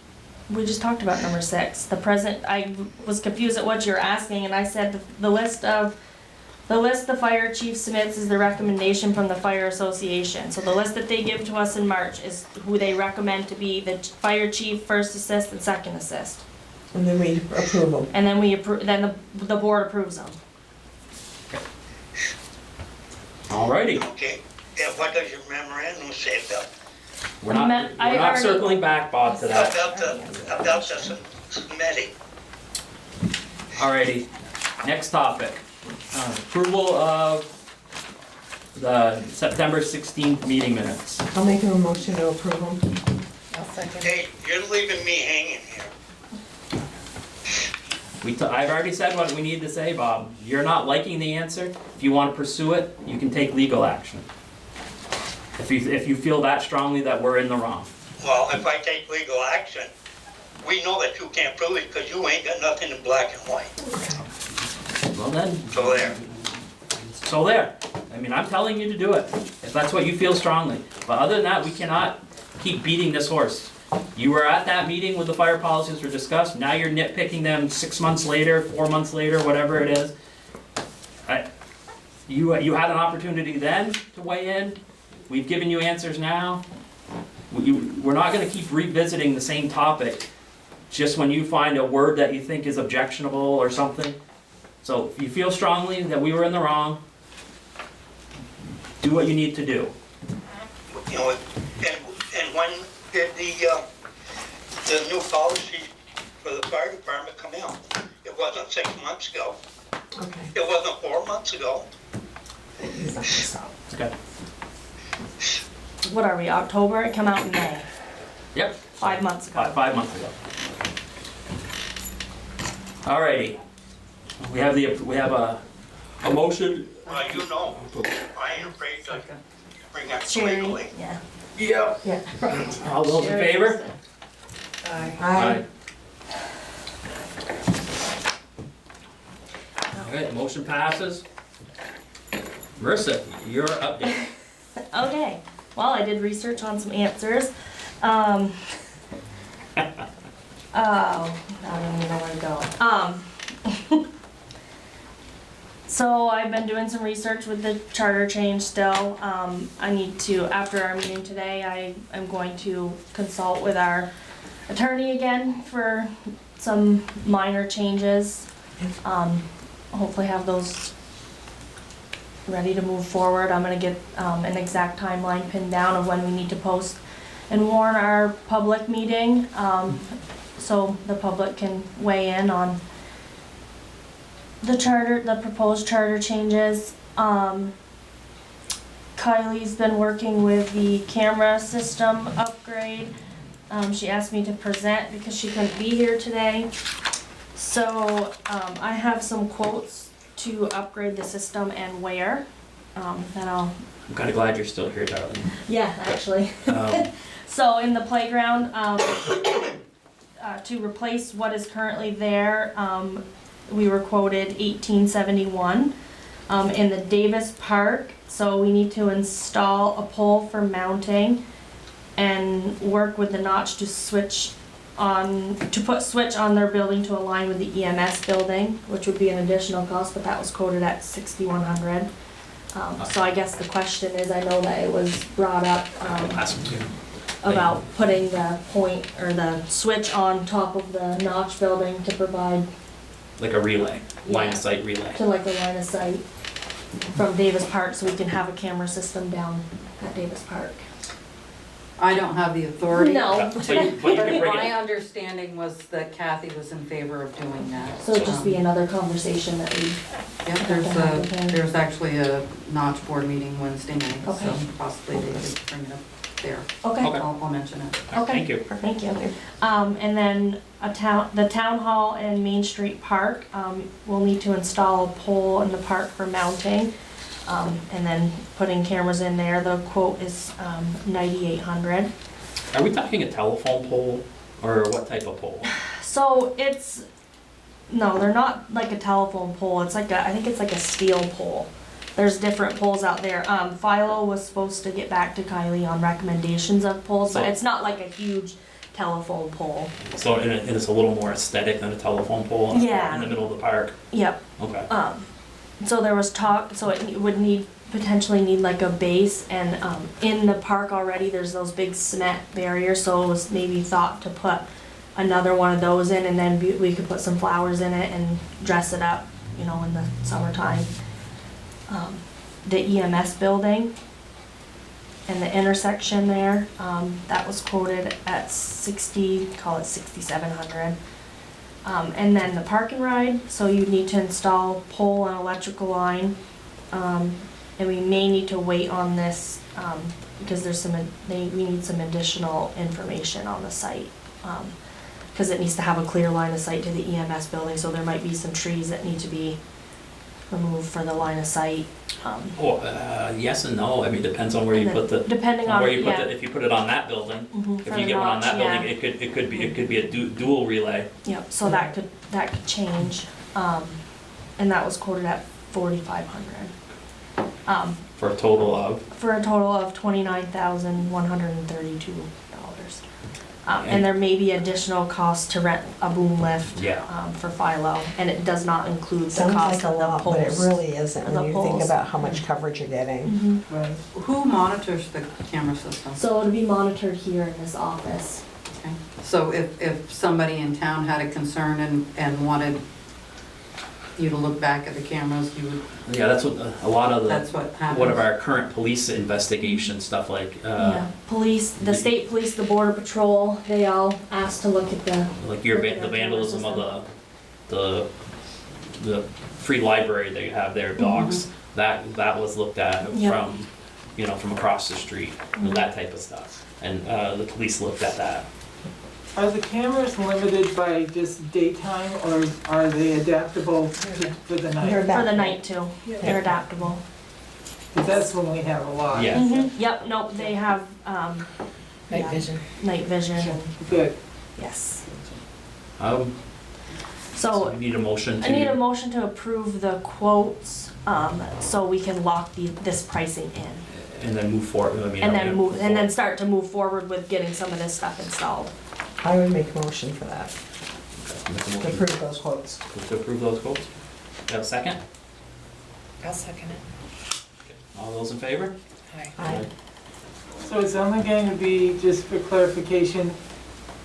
We just talked about number 6. The present, I was confused at what you were asking, and I said the list the fire chief submits is the recommendation from the fire association. So the list that they give to us in March is who they recommend to be the fire chief, first assist, and second assist. And then we approve them. And then then the board approves them. Alrighty, Okay, and what does your memorandum say about we're not circling back, Bob, to that. about the submitting? Alrighty, next topic. Approval of the September 16th meeting minutes. I'll make a motion to approve them. I'll second. Hey, you're leaving me hanging here. I've already said what we need to say, Bob. You're not liking the answer. If you want to pursue it, you can take legal action. If you feel that strongly that we're in the wrong. Well, if I take legal action, we know that you can't prove it because you ain't got nothing in black and white. Well then, So there. I mean, I'm telling you to do it, if that's what you feel strongly. But other than that, we cannot keep beating this horse. You were at that meeting when the fire policies were discussed. Now you're nitpicking them 6 months later, 4 months later, whatever it is. You had an opportunity then to weigh in. We've given you answers now. We're not gonna keep revisiting the same topic just when you find a word that you think is objectionable or something. So if you feel strongly that we were in the wrong, do what you need to do. You know, and when did the new policy for the fire department come out? 6 months ago. Okay. It wasn't 4 months ago. He's not gonna stop. Okay. What are we, October? It came out in May, Yep. 5 months ago. Five months ago. Alrighty. We have a motion. Well, you know, I ain't afraid to bring that Sherry, legally. yeah. Yeah. Yeah. All those in favor? Aye. Alright, motion passes. Marissa, your update. Okay, well, I did research on some answers. Oh, I don't even know where to go. So I've been doing some research with the charter change still. I need to, after our meeting today, I am going to consult with our attorney again for some minor changes. Hopefully have those ready to move forward. I'm gonna get an exact timeline pinned down of when we need to post and warn our public meeting, so the public can weigh in on the charter, the proposed charter changes. Kylie's been working with the camera system upgrade. She asked me to present because she couldn't be here today. So I have some quotes to upgrade the system and where, that I'll. I'm kinda glad you're still here, darling. Yeah, actually. So in the playground, to replace what is currently there, we were quoted $18.71. In the Davis Park, so we need to install a pole for mounting and work with the notch to put switch on their building to align with the EMS building, which would be an additional cost, but that was quoted at $6,100. So I guess the question is, I know that it was brought up, about putting the point or the switch on top of the notch building to provide Like a relay, line of Yeah. sight relay. to like the line of sight from Davis Park, so we can have a camera system down at Davis Park. I don't have the authority. No, So you, but you But can bring my it, understanding was that Kathy was in favor of doing that. so it'd just be another conversation that we, Yeah, there's actually a notch board meeting Wednesday night, so Okay. possibly they could bring it up there. okay. Okay. I'll mention it. Okay. Thank you. Thank you. And then the town hall and Main Street Park, will need to install a pole in the park for mounting. And then putting cameras in there. The quote is, $9,800. Are we talking a telephone pole or what type of pole? So no, they're not like a telephone pole. It's like I think it's like a steel pole. There's different poles out there. Philo was supposed to get back to Kylie on recommendations of poles, but So- it's not like a huge telephone pole. So and it's a little more aesthetic than a telephone pole Yeah. in the middle of the park? Yep. Okay. So there was talk, so it would potentially need like a base, and in the park already, there's those big cement barriers, so it was maybe thought to put another one of those in, and then we could put some flowers in it and dress it up, in the summertime. The EMS building and the intersection there, that was quoted at call it $6,700. And then the park and ride, so you need to install pole and electrical line. And we may need to wait on this, because we need some additional information on the site. Because it needs to have a clear line of sight to the EMS building, so there might be some trees that need to be removed for the line of sight. Yes and no. I mean, depends on where you put the. Depending on, Where you put yeah. if you put it on that building, Mhm, if for you the get one on that notch, building, yeah. it could be a dual relay. Yep, so that could change, and that was quoted at $4,500. For a total of. For a total of $29,132. And there may be additional cost to rent a boom lift. Yeah. For Philo, and it does not include the Sounds cost like a of the lot, poles. but it really isn't the when you think poles. about how much coverage you're getting. Mhm. Right. Who monitors the camera system? So it'll be monitored here in this office. Okay. So if somebody in town had a concern and wanted you to look back at the cameras, you would, Yeah, that's what a lot of that's what happens? one of our current police investigation stuff like. Yeah, police, the state police, the border patrol, they all asked to look at the. Like Look at the our vandalism camera of the the free library that you have there, dogs, that was looked at Yep. from, you know, from across the street, that type of stuff. And the police looked at that. Are the cameras limited by just daytime, or are they adaptable for the night? For the night too, they're adaptable. Because that's when we have a lot. Yeah. Yep, nope, they have, Night vision. night vision, and Good. yes. So So we need a motion to. I need a motion to approve the quotes, so we can lock this pricing in. And then move forward, I mean. And are we then gonna move, and then forward? start to move forward with getting some of this stuff installed. I would make a motion for that, Okay, make a to motion approve those quotes. to approve those quotes. You have a second? I'll second it. All those in favor? Aye. Aye. So it's only going to be, just for clarification,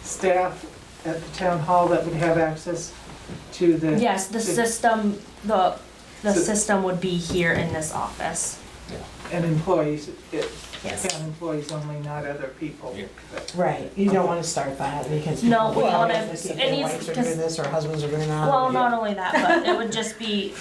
staff at the town hall that would have access to the... Yes, the system, the So- system would be here in this office. And employees, Yes. town employees only, not other people. Yeah. Right, you don't wanna start that, because No, people we will wanna- have this if it their needs wives are to- doing this, or husbands are doing that. Well, not only that, but it would just be,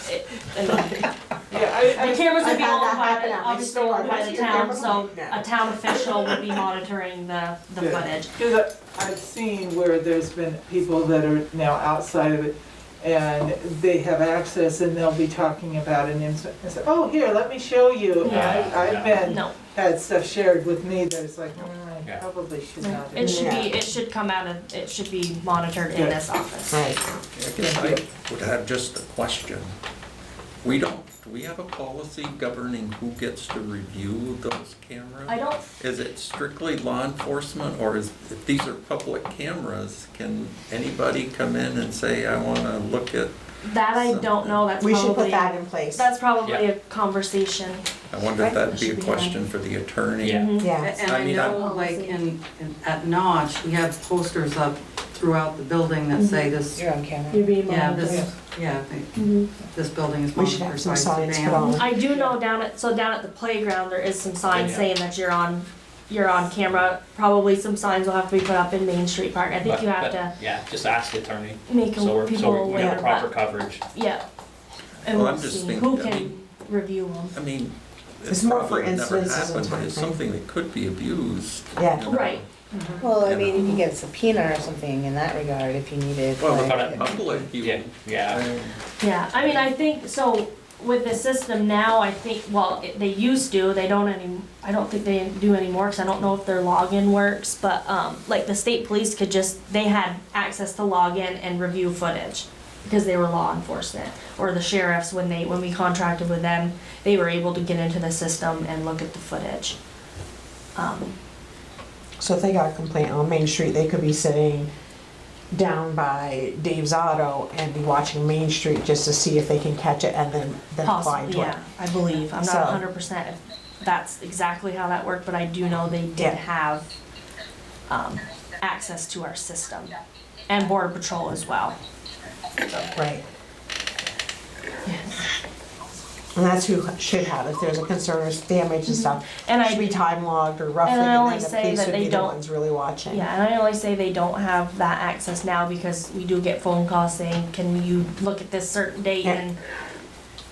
Yeah, the cameras would be I've had that owned by, happen at my obviously store. owned by the Where's your town, camera? so Yeah. a town official would be monitoring the Good. footage. Because I've seen where there's been people that are now outside of it, and they have access, and they'll be talking about an incident, and say, oh, here, let me show you. And Yeah, I've yeah. been, No, had stuff shared with me that it's like, I Yeah. probably should not. do it should that." be, it should come out of, it should be monitored in Good. this office. Right, I guess I would have just a question. Do we have a policy governing who gets to review those cameras? I don't, Is it strictly law enforcement, or if these are public cameras, can anybody come in and say, I wanna look at, that I don't know, that's we should put probably, that in place. that's probably Yeah. a conversation. I wonder if that'd be a Should be question for the attorney. Yeah. Yeah, And I I mean, know, like, at Notch, we have posters up throughout the building that say this, You're on camera. You're being yeah, monitored. this building is we should monitored have some by signs put surveillance. on. I do know down at the playground, there is some signs Yeah. saying that you're on camera. Probably some signs will have to be put up in Main Street Park. I think But- you have but, to Yeah, just ask the attorney, make so people we aware, have proper but, coverage. yeah. And Well, we'll I'm just see thinking, who I can mean- review them. I mean, It's it's more for probably never incidences and happened, but it's timeframe. something that could be abused. Yeah. you know? Right. Well, I You mean, you know. can get a subpoena or something in that regard if you needed. Well, like, if it's public, Yeah, yeah. Yeah, I mean, I think, so with the system now, I think, well, they used to, they don't I don't think they do anymore, because I don't know if their login works, but, like, the state police could they had access to log in and review footage, because they were law enforcement, or the sheriffs, when we contracted with them, they were able to get into the system and look at the footage. So if they got a complaint on Main Street, they could be sitting down by Dave's Auto and be watching Main Street just to see if they can catch it and then apply Possibly, to it. yeah, I believe, I'm So- not 100% if that's exactly how that worked, but I do know they Yeah. did have, access to our system, and Border Patrol as well. Right. And that's who should have, if there's a concern or damage and stuff, And should be I, time logged or roughly, And I and only then the say police that would they be the don't- ones really watching. yeah, and I only say they don't have that access now because we do get phone calls saying, can you look at this certain date Yeah. and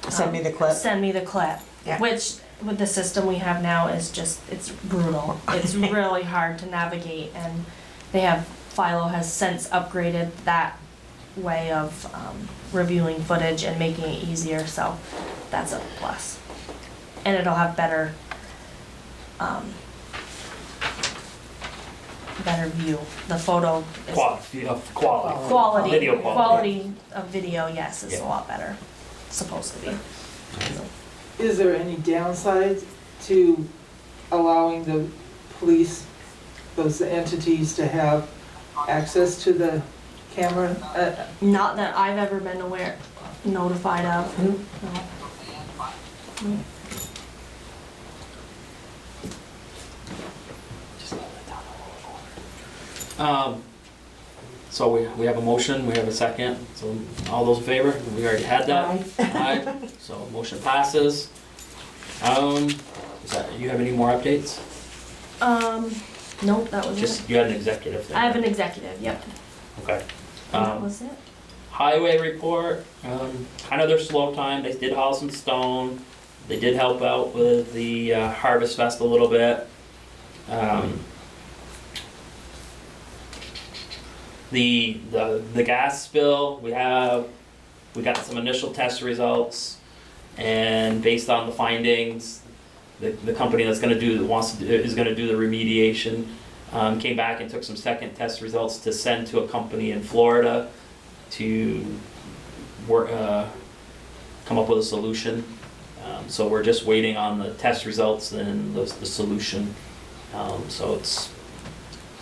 Send me the clip. send me the clip. Yeah. Which, with the system we have now, is just, it's brutal. It's really hard to navigate, and Philo has since upgraded that way of reviewing footage and making it easier, so that's a plus. And it'll have better view. The photo is Quality. Video quality. quality of video, yes, is a Yeah. lot better, supposed to be. Is there any downside to allowing the police, those entities, to have access to the camera? Not that I've ever been notified of. No. So we have a motion, we have a second, so all those in favor, we already had that. Aye. So motion passes. You have any more updates? Nope, that was it. Just, you had an executive thing. I have an executive, yep. Okay. And that was it. highway report, kind of their slow time, they did haul some stone, they did help out with the Harvest Fest a little bit. The gas spill, we got some initial test results, and based on the findings, the company that's gonna do, is gonna do the remediation, came back and took some second test results to send to a company in Florida to work, come up with a solution. So we're just waiting on the test results and the solution. So it's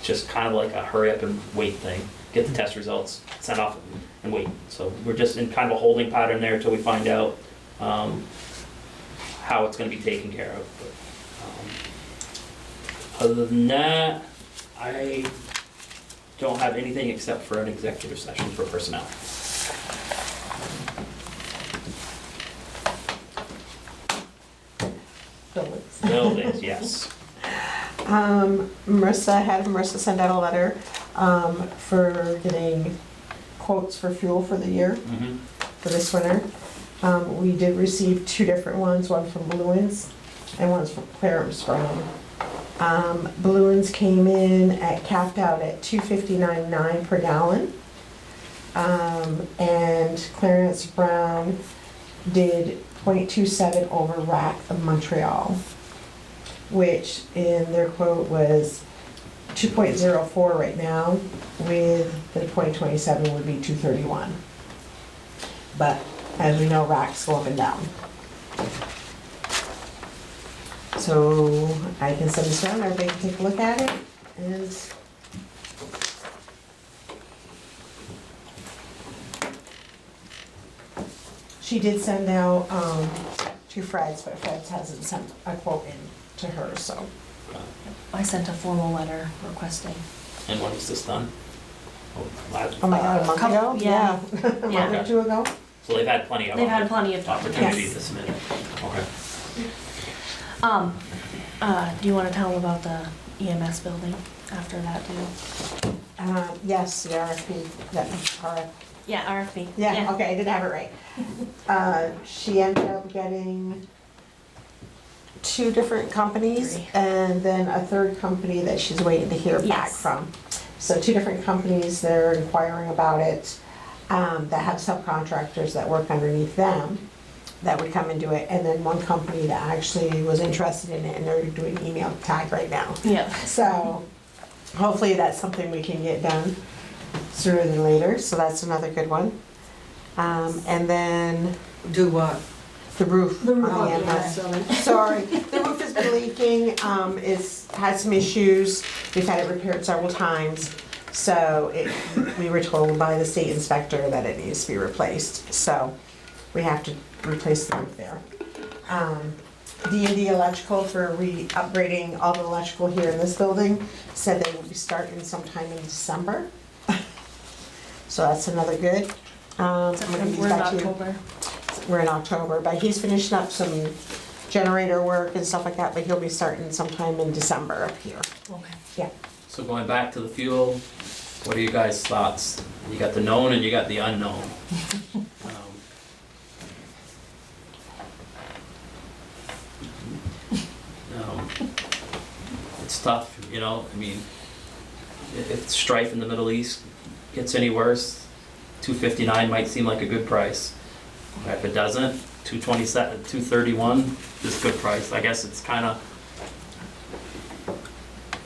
just kind of like a hurry up and wait thing. Get the test results, send off and wait. So we're just in kind of a holding pattern there until we find out how it's gonna be taken care of. But, other than that, I don't have anything except for an executive session for personnel. Buildings, yes. Marissa send out a letter for getting quotes for fuel for the year, Mhm. for this winter. We did receive two different ones, one from Bluens and one's from Clarence Brown. Bluens came in capped out at $2.59.9 per gallon. And Clarence Brown did 0.27 over rack of Montreal, which in their quote was 2.04 right now, with the 0.27 would be 231. But as we know, racks go up and down. So I can send this around, everybody can take a look at it, and she did send out to Fred's, but Fred's hasn't sent a quote in to her, so. I sent a formal letter requesting. And when was this done? Oh my God, a month ago? yeah. A month or two ago? So they've had plenty of. They've had plenty of time. Opportunity Yes. to submit it. Okay. Do you wanna tell them about the EMS building after that too? Yes, the RFP, Yeah, RFP. yeah, okay, I did have it right. She ended up getting two different companies Three. and then a third company that she's waiting to hear back Yes. from. So two different companies, they're inquiring about it, that have subcontractors that work underneath them that would come and do it. And then one company that actually was interested in it, and they're doing email tag right now. Yeah. So hopefully that's something we can get done sooner than later, so that's another good one. And then Do what? the roof The on roof the on the EMS. EMS. Sorry, the roof has been leaking, it's had some issues, we've had it repaired several times. So we were told by the state inspector that it needs to be replaced, so we have to replace the roof there. D&D Electrical for upgrading all the electrical here in this building said they will be starting sometime in December. So that's another good. I'm gonna give these We're in back to you. October. We're in October, but he's finishing up some generator work and stuff like that, but he'll be starting sometime in December up here. Okay. Yeah. So going back to the fuel, what are you guys' thoughts? You got the known and you got the unknown. It's tough, you know, I mean, if strife in the Middle East gets any worse, $2.59 might seem like a good price. If it doesn't, $2.27, $2.31 is a good price. I guess it's kind of,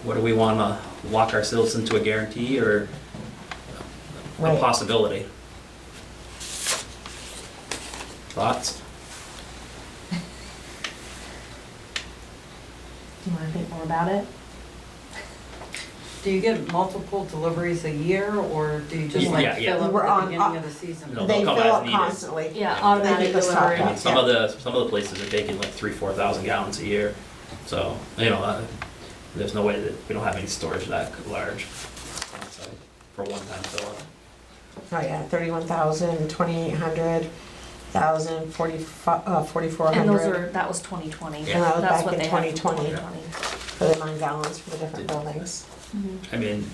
what do we want to lock ourselves into, a guarantee or a Right. possibility? Thoughts? Do you wanna think more about it? Do you get multiple deliveries a year, or do you just like Yeah, yeah. fill up We're at on- the beginning of the season? No. They they'll fill come as up needed. constantly. Yeah, Yeah. automatic They keep us delivery. topped up. Some of the places are taking like 3,000-4,000 gallons a year, so, you know, there's no way that, we don't have any storage that large, so, for one-time fill up. Oh yeah, 31,000, 2,800, 1,000, 4,400. And those are, that was 2020. Yeah. And that was That's back what in they had from 2020. 2020. For the 9 gallons for the different buildings. I mean,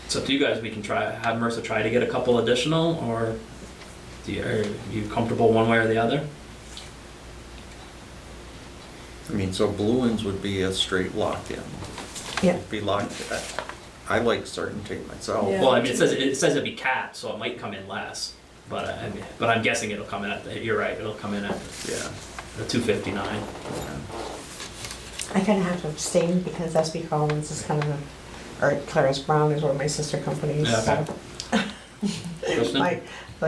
It's up to you guys, we can have MRSA try to get a couple additional, or are you comfortable one way or the other? I mean, so Blue Ends would be a straight lock-in. Yeah. Be locked, I like certainty myself. Yeah. Well, I mean, it says it'd be capped, so it might come in less, but I'm guessing it'll come in you're right, it'll come in at Yeah. the 259. I kind of have to abstain because SB Collins is kind of, or Claris Brown is one of my sister companies, Yeah, so. Kristen? I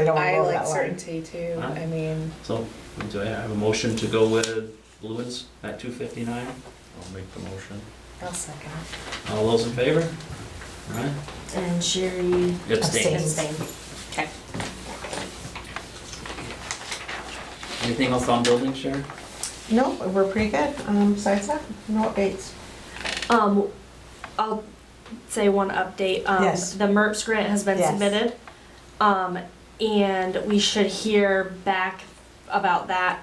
don't want to I go like that way. certainty too, Alright. I mean, So, do I have a motion to go with Blue Ends at 259? I'll make the motion. I'll second it. All those in favor? All right. And Sherry Abstain. abstained. Okay. Anything else on building, Sharon? No, we're pretty good, besides that, no updates. I'll say one update. Yes. The MERPS grant has been Yes. submitted. And we should hear back about that,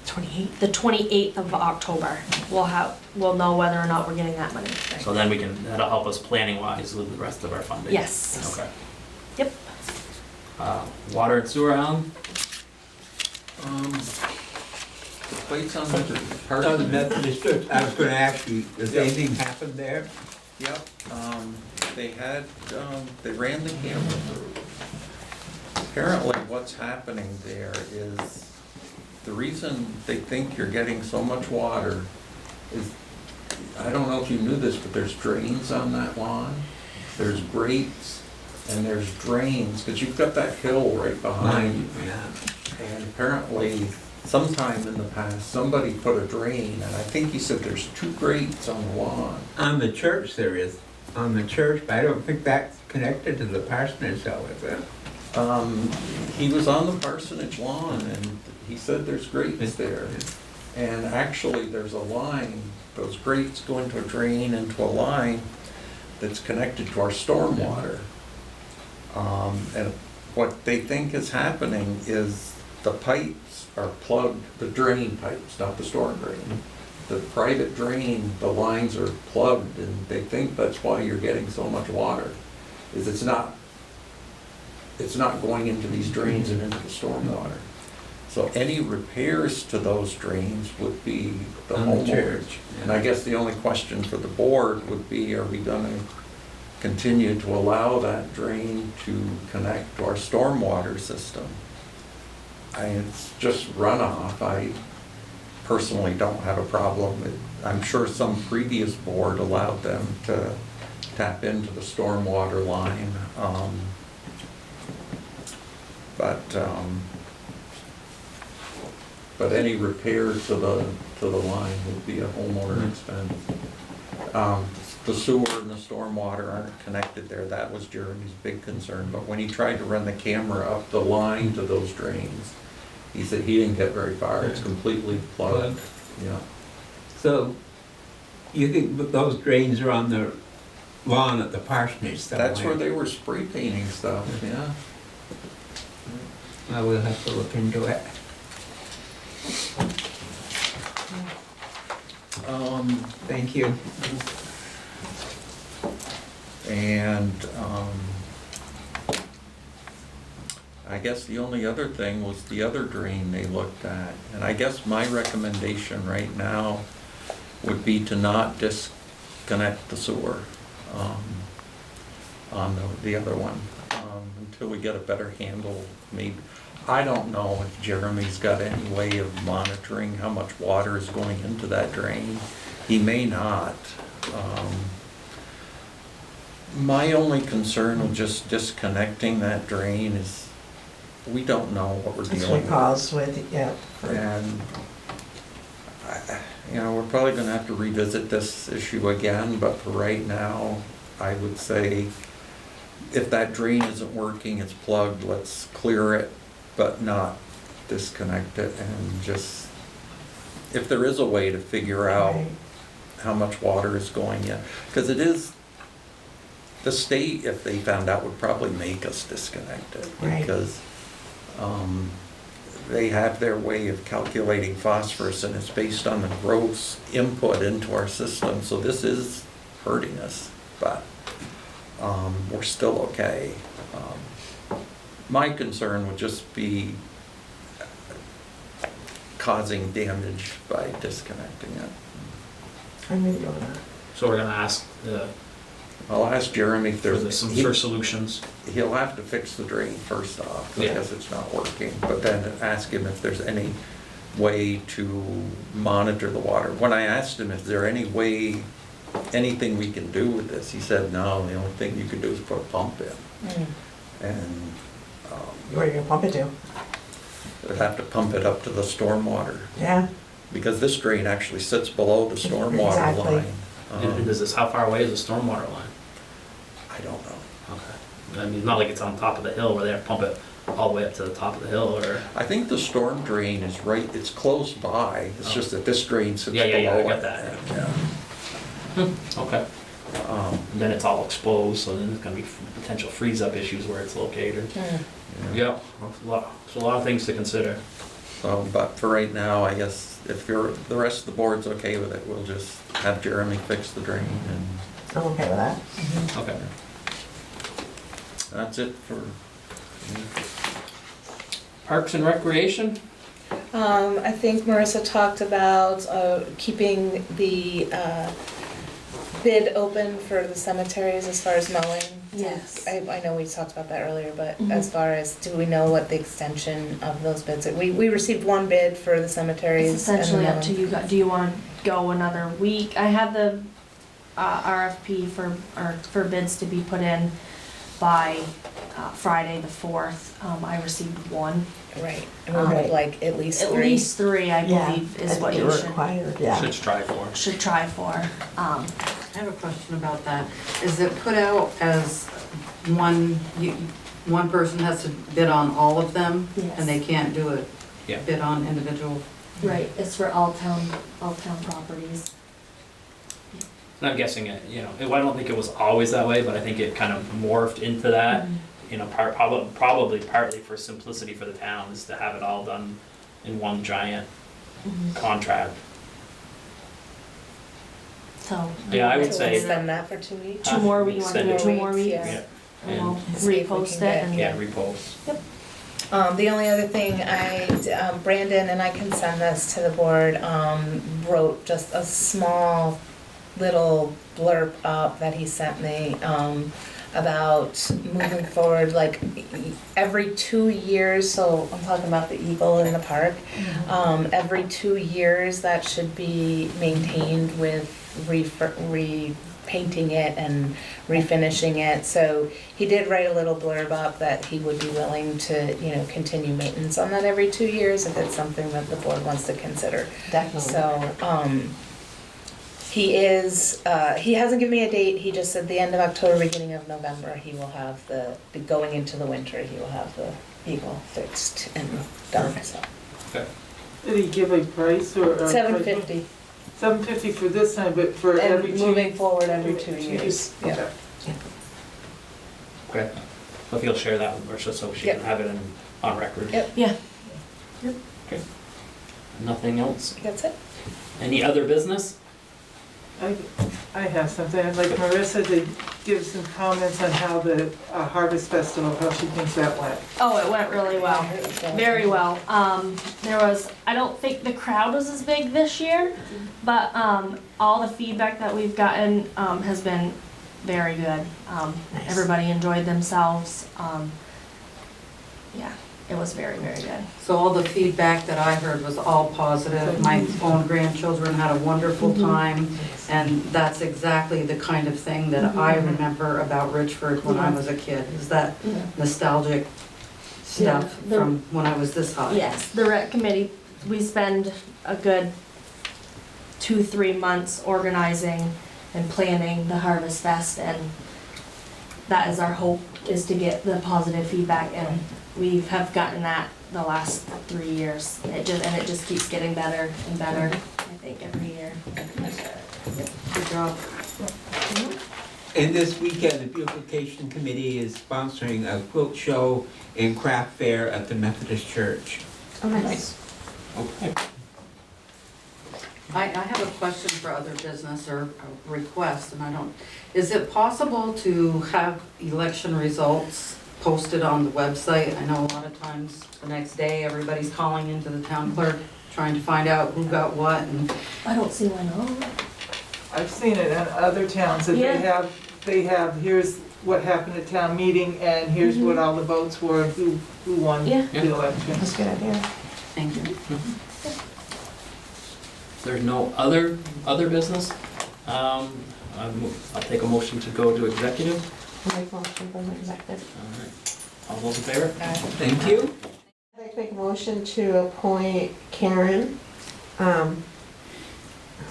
28. the 28th of October. We'll know whether or not we're getting that money. So then that'll help us planning wise with the rest of our funding. Yes. Okay. Yep. Water and sewer, Alan? The plates on the Oh, the parking. Methodist Church, I was gonna ask you, does anything happen there? Yep, they ran the camera through. Apparently what's happening there is, the reason they think you're getting so much water is, I don't know if you knew this, but there's drains on that lawn. There's grates and there's drains, because you've got that hill right behind you. Yeah. And apparently, sometime in the past, somebody put a drain, and I think he said there's 2 grates on the lawn. On the church there is, on the church, but I don't think that's connected to the parsonage though, is it? He was on the parsonage lawn, and he said there's grates there. And actually, there's a line, those grates go into a drain, into a line that's connected to our stormwater. And what they think is happening is the pipes are plugged, the drain pipes, not the storm drain. The private drain, the lines are plugged, and they think that's why you're getting so much water, is it's not going into these drains and into the stormwater. So any repairs to those drains would be the On the homeowners. church, yeah. And I guess the only question for the board would be, are we gonna continue to allow that drain to connect to our stormwater system? It's just runoff. I personally don't have a problem. I'm sure some previous board allowed them to tap into the stormwater line. But any repair to the line would be a homeowner expense. The sewer and the stormwater aren't connected there. That was Jeremy's big concern. But when he tried to run the camera up the line to those drains, he said he didn't get very far. It's completely plugged. Yeah. So, you think those drains are on the lawn at the parsonage somewhere? That's where they were spray painting stuff, yeah. I will have to look into it. Thank you. And I guess the only other thing was the other drain they looked at. And I guess my recommendation right now would be to not disconnect the sewer on the other one until we get a better handle. Maybe, I don't know if Jeremy's got any way of monitoring how much water is going into that drain. He may not. My only concern with just disconnecting that drain is we don't know what we're That's dealing what with. caused with, yeah. And, we're probably gonna have to revisit this issue again, but for right now, I would say if that drain isn't working, it's plugged, let's clear it, but not disconnect it, and just, if there is a way to figure out Right. how much water is going in, because it is, the state, if they found out, would probably make us disconnect it, Right. because they have their way of calculating phosphorus, and it's based on the gross input into our system, so this is hurting us. But we're still okay. My concern would just be causing damage by disconnecting it. I'm with you on that. So we're gonna ask the, I'll ask Jeremy if for there's, some for solutions. he'll have to fix the drain first off, Yeah. because it's not working, but then ask him if there's any way to monitor the water. When I asked him if there any way, anything we can do with this, he said, no, the only thing you can do is put a pump in. Mm. And Where are you gonna pump it to? they'd have to pump it up to the stormwater, Yeah, because this drain actually sits below the stormwater Exactly. line. And is this, how far away is the stormwater line? I don't know. Okay. I mean, it's not like it's on top of the hill where they have to pump it all the way up to the top of the hill, or? I think the storm drain is right, it's close by, it's Oh. just that this drain sits Yeah, below yeah, it. I got that. Yeah. Okay. Um, And then it's all exposed, so then there's gonna be potential freeze-up issues where it's located. Mm. Yeah, there's a lot of things to consider. So, but for right now, I guess if the rest of the board's okay with it, we'll just have Jeremy fix the drain, and I'm okay with that. Okay. that's it for, Parks and Recreation? I think Marissa talked about keeping the bid open for the cemeteries as far as mowing. Yes. I know we talked about that earlier, but Mhm. as far as, do we know what the extension of those bids are? We received one bid for the cemeteries. It's essentially and up to you guys. Do you want to go another week? I had the RFP for bids to be put in by Friday the 4th. I received one. Right, and we would Right. like at least At three. least 3, I Yeah, believe, I is think what you're you should required, yeah. Should try for. try for. I have a question about that. Is it put out as one person has to bid on all of them? Yes. And they can't do it, Yeah. bid on individual? Right, it's for all town properties. And I'm guessing it, I don't think it was always that way, but I think it kind of morphed into that. Probably partly for simplicity for the town is to have it all done in one giant contract. So. Yeah, I would So say- extend that for 2 weeks? 2 more weeks, you want to do Extend 2 it. more weeks? Yeah. Yeah, And we'll and, See if we repost can it get- and. yeah, repost. The only other thing Brandon, and I can send this to the board, wrote just a small little blurb up that he sent me, about moving forward, like every 2 years, so I'm talking about the eagle in the park. Every 2 years, that should be maintained with repainting it and refinishing it. So he did write a little blurb up that he would be willing to, continue maintenance on that every 2 years if it's something that the board wants to consider. Definitely. So, he hasn't given me a date, he just said the end of October, beginning of November, he will have going into the winter, he will have the eagle fixed and done, so. Okay. Did he give a price or? $750, $750 for this time, but for every and 2 moving forward every 2 years, yeah. Okay. Okay. So if you'll share that with Marcia so she can Yep. have it on record. Yep. Yeah. Okay. Nothing else? That's it. Any other business? I have something, I'd like Marissa to give some comments on how the Harvest Festival, how she thinks that went. Oh, it went really well. Very well. I don't think the crowd was as big this year, but all the feedback that we've gotten has been very good. Nice. Everybody enjoyed themselves. Yeah, it was very, very good. So all the feedback that I heard was all positive. My own grandchildren had a wonderful time, and that's exactly the kind of thing that I remember about Richford when I was a kid, is that nostalgic stuff Yeah. from when I was this high. Yes, the rec committee, we spend a good 2-3 months organizing and planning the Harvest Fest, and that is our hope, is to get the positive feedback, and we have gotten that the last 3 years. It just keeps getting better and better, I think, every year. Good job. And this weekend, the beautification committee is sponsoring a quilt show and craft fair at the Methodist Church. Oh, nice. Okay. I have a question for other business or a request, and I don't, is it possible to have election results posted on the website? I know a lot of times the next day, everybody's calling into the town clerk, trying to find out who got what, and I don't see why not. I've seen it in other towns that Yeah. they have, here's what happened at town meeting and here's what all the votes were, who won Yeah. the election. That's a good idea. thank you. If there's no other business, I'll take a motion to go to executive. I'll make a motion for the executive. All right. All those in favor? Thank you. I'd like to make a motion to appoint Karen, her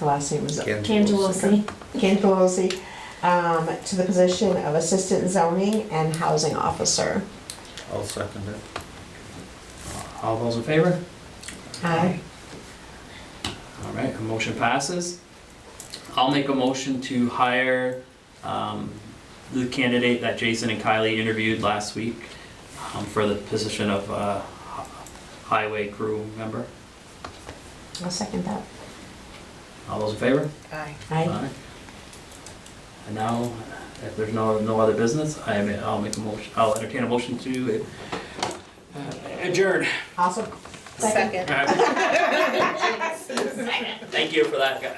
last name was Cangelosi. Cangelosi, to the position of Assistant Zoning and Housing Officer. I'll second it. All those in favor? Aye. All right, a motion passes. I'll make a motion to hire the candidate that Jason and Kylie interviewed last week for the position of highway crew member. I'll second that. All those in favor? Aye. Aye. And now, if there's no other business, I'll make a motion, I'll entertain a motion to adjourn. Awesome. Second. Thank you for that, guy.